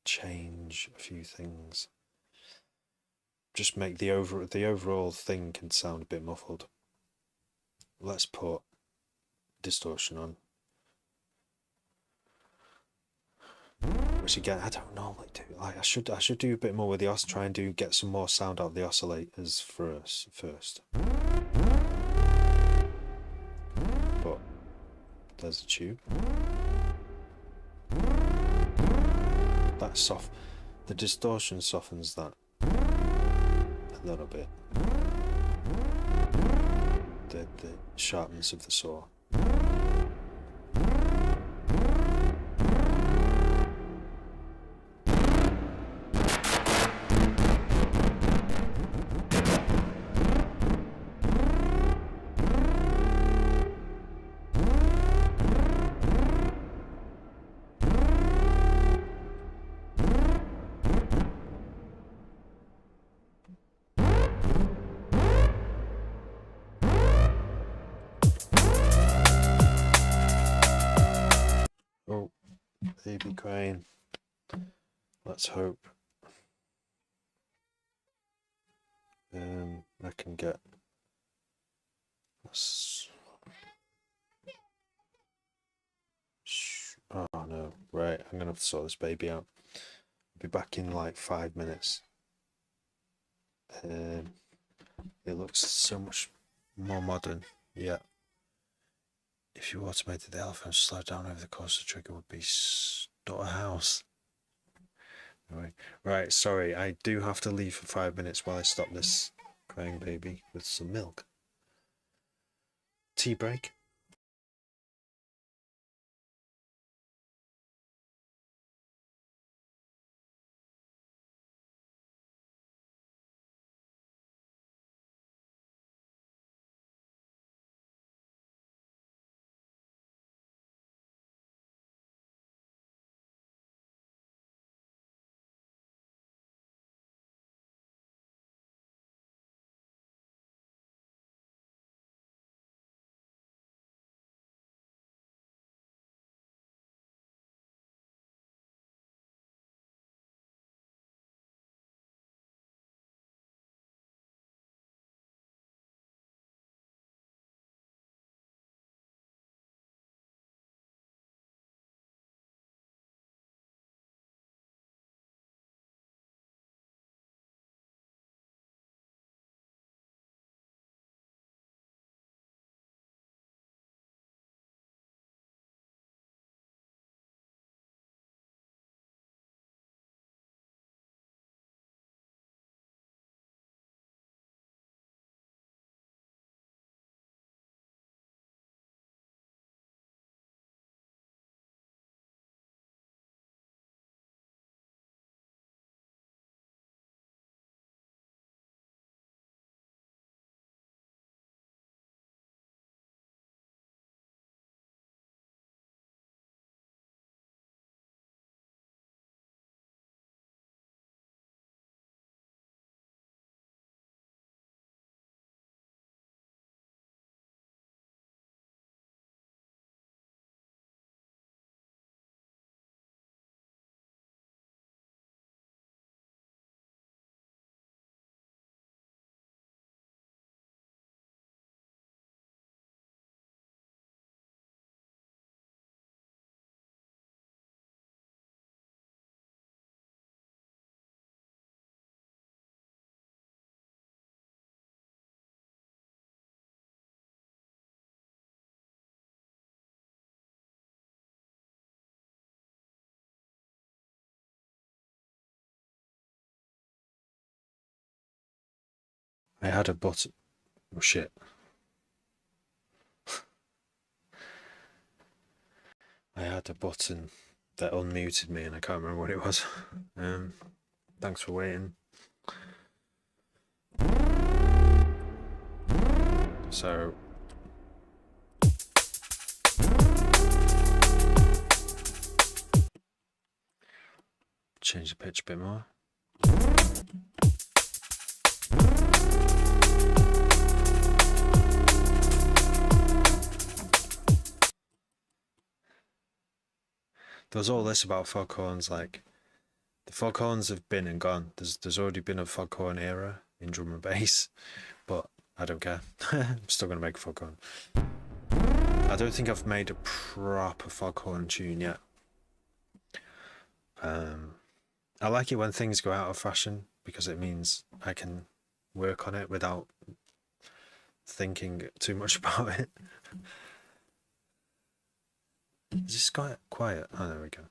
change a few things. Just make the overall thing can sound a bit muffled. Let's put distortion on. Which again, I don't normally do. Like I should do a bit more with the try and get some more sound out of the oscillators for us first. But there's a tube. that soft, the distortion softens that a little bit. The sharpness of the saw. Oh, baby crane. Let's hope I can get this. Oh no, right, I'm gonna have to sort this baby out. I'll be back in like 5 minutes. It looks so much more modern. Yeah. If you automated the elephant slow down over the course, the trigger would be slaughterhouse. Right, sorry, I do have to leave for 5 minutes while I stop this crying baby with some milk. Tea break. I had a button. Oh shit. I had a button that unmuted me and I can't remember what it was. Thanks for waiting. So change the pitch a bit more. There was all this about foghorns, like the foghorns have been and gone. There's already been a foghorn era in drum and bass, but I don't care. I'm still gonna make a foghorn. I don't think I've made a proper foghorn tune yet. I like it when things go out of fashion because it means I can work on it without thinking too much about it. Is this quite quiet? Oh, there we go.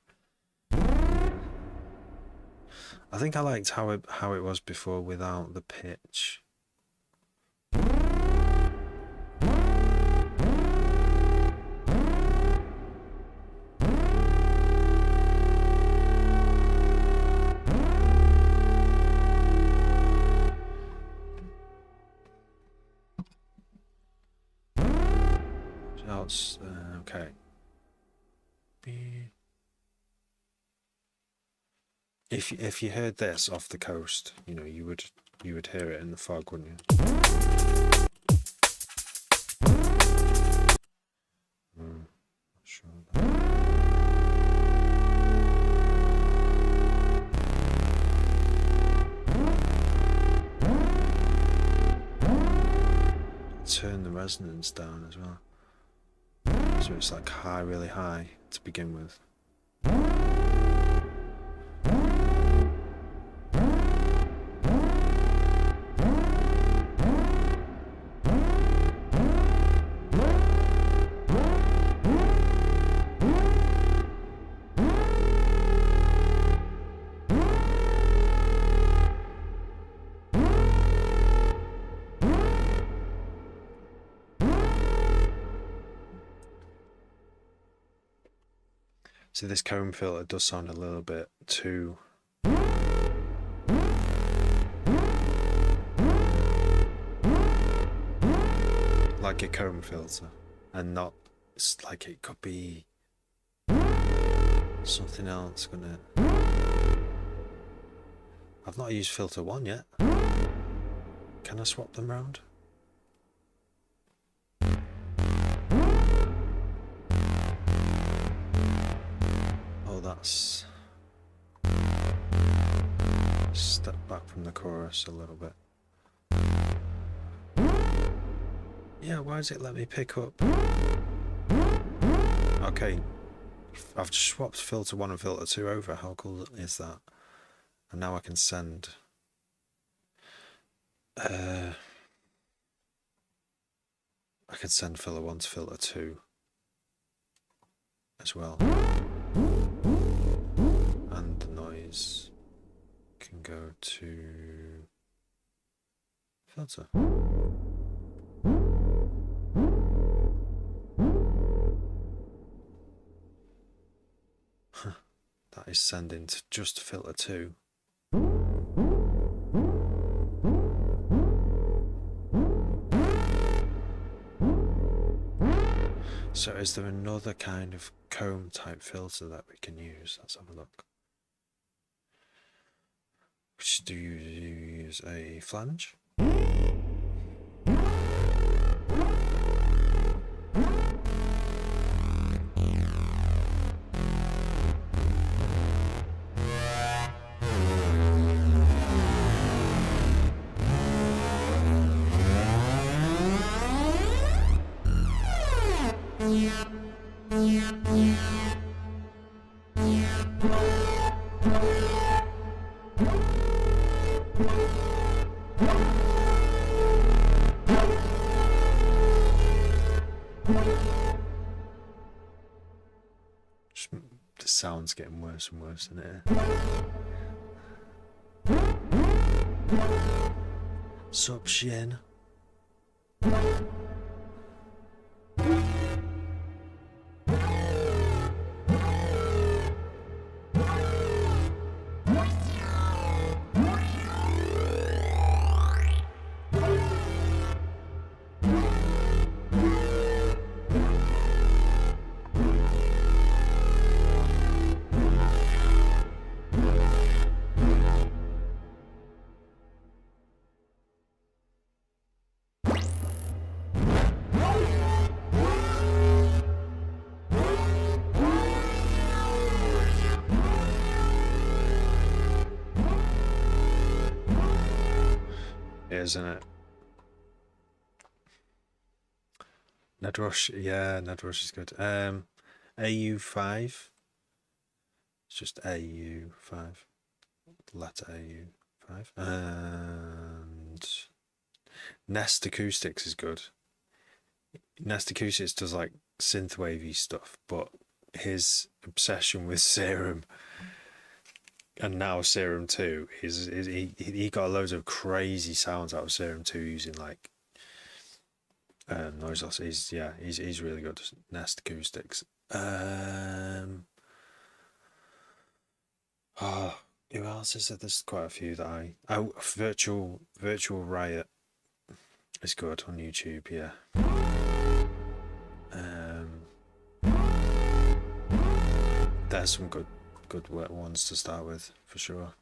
I think I liked how it was before without the pitch. Okay. If you heard this off the coast, you know, you would hear it in the fog, wouldn't you? Not sure. Turn the resonance down as well, so it's like high, really high to begin with. So this comb filter does sound a little bit too like a comb filter, and not, it's like it could be something else, couldn't it? I've not used filter 1 yet. Can I swap them round? Oh, that's... Step back from the chorus a little bit. Yeah, why does it let me pick up? Okay, I've just swapped filter 1 and filter 2 over. How cool is that? And now I can send I can send filter 1 to filter 2 as well. And the noise can go to filter. That is sending to just filter 2. So is there another kind of comb type filter that we can use? Let's have a look. Do you use a flange? The sound's getting worse and worse in here. Sup, Shin? Isn't it? Nedrush, yeah, Nedrush is good. AU5. It's just AU5. Letter AU5. And Nest Acoustics is good. Nest Acoustics does like synthwavey stuff, but his obsession with Serum And now Serum 2 is he got loads of crazy sounds out of Serum 2 using like noise loss. He's really good. Nest acoustics. Oh, who else is there? There's quite a few that Virtual Riot is good on YouTube. Yeah. There's some good ones to start with for sure.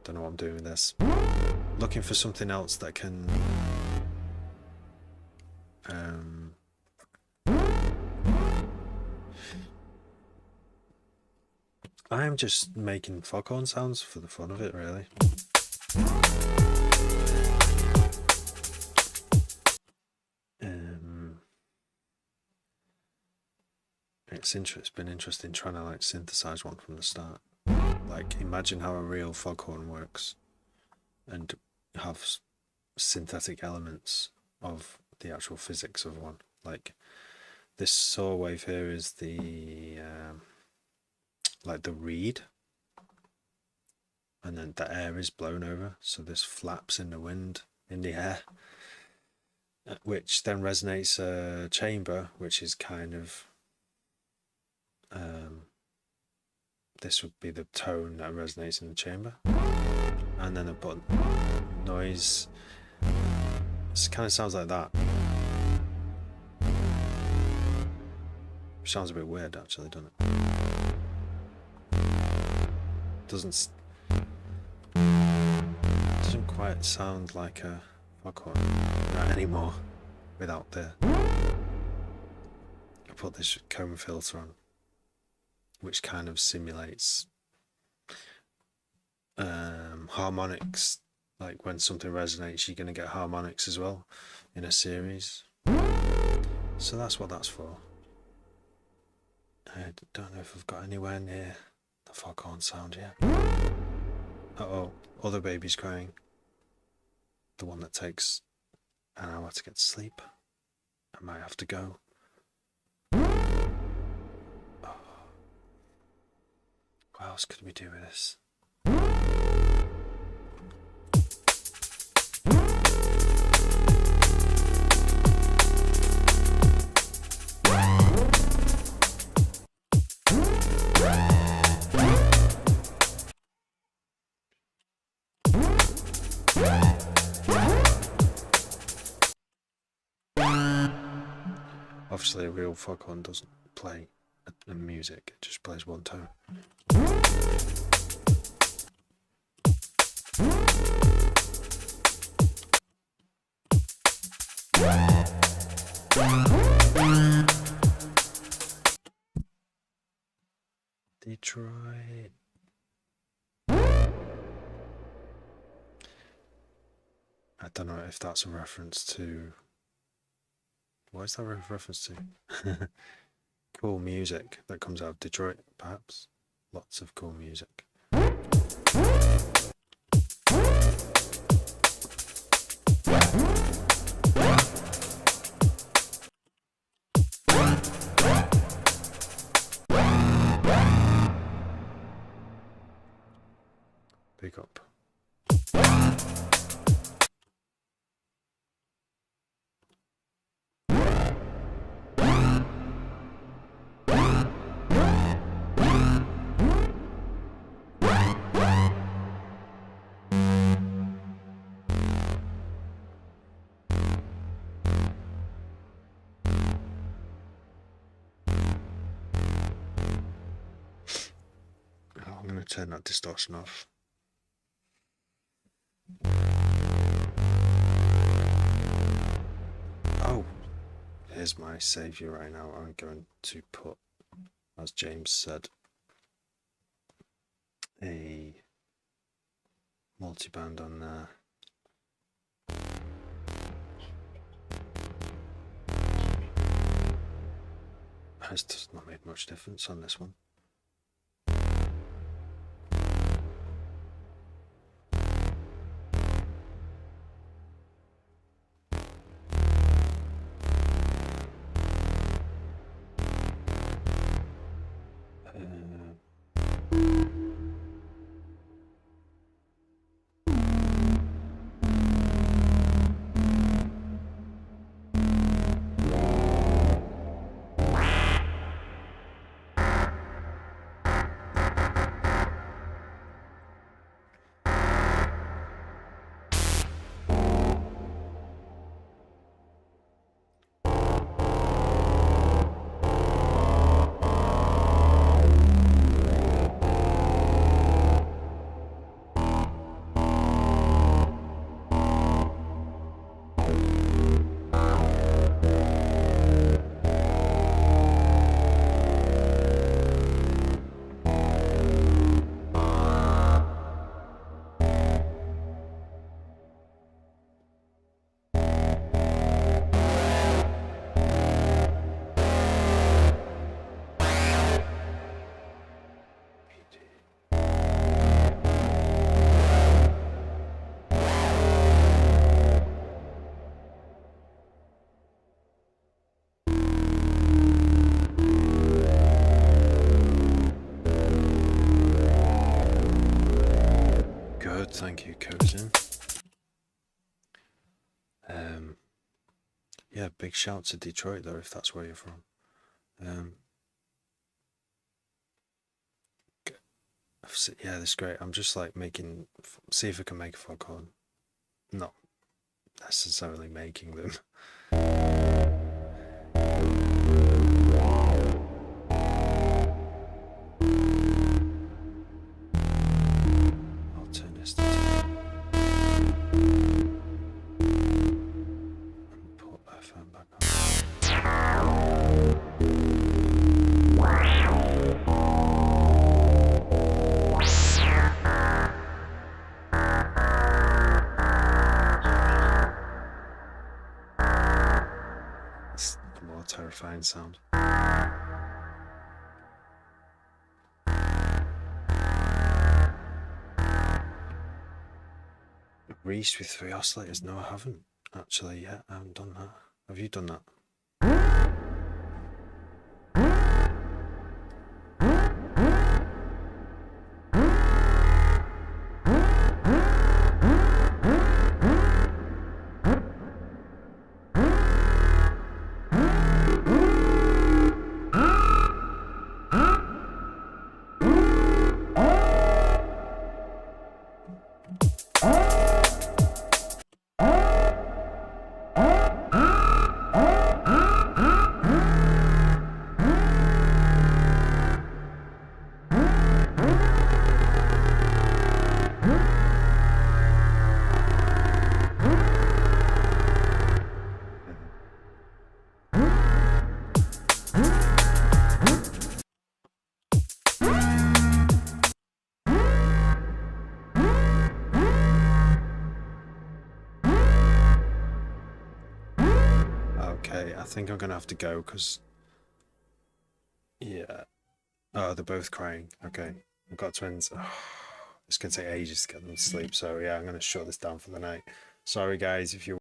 Don't know what I'm doing with this. Looking for something else that can I am just making foghorn sounds for the fun of it, really. It's been interesting trying to like synthesize one from the start. Like imagine how a real foghorn works and have synthetic elements of the actual physics of one. Like this saw wave here is the like the reed, and then the air is blown over, so this flaps in the wind in the air, which then resonates a chamber, which is kind of this would be the tone that resonates in the chamber, and then I put noise. It kind of sounds like that. Sounds a bit weird, actually, doesn't it? Doesn't quite sound like a foghorn right anymore without the. I put this comb filter on, which kind of simulates harmonics. Like when something resonates, you're going to get harmonics as well in a series. So that's what that's for. I don't know if I've got anywhere near the foghorn sound yet. Uh-oh, other baby's crying. The one that takes an hour to get to sleep. I might have to go. Oh. What else could we do with this? Obviously a real foghorn doesn't play the music, it just plays one tone. Detroit. I don't know if that's a reference to. What is that a reference to? Cool music that comes out of Detroit, perhaps. Lots of cool music. Big up. I'm going to turn that distortion off. Oh, here's my saviour right now. I'm going to put, as James said, a multiband on there. This does not make much difference on this one. Thank you, Cozen. Yeah, big shout to Detroit though, if that's where you're from. Yeah, that's great. I'm just like see if I can make a phone call. Not necessarily making them. I'll turn this to 10 and put FM back on. It's a more terrifying sound. Reese with 3 oscillators? No, I haven't actually yet. I haven't done that. Have you done that? Okay, I think I'm gonna have to go because, yeah. Oh, they're both crying. Okay, I've got twins. Oh, it's gonna take ages to get them to sleep. So yeah, I'm gonna shut this down for the night. Sorry guys if you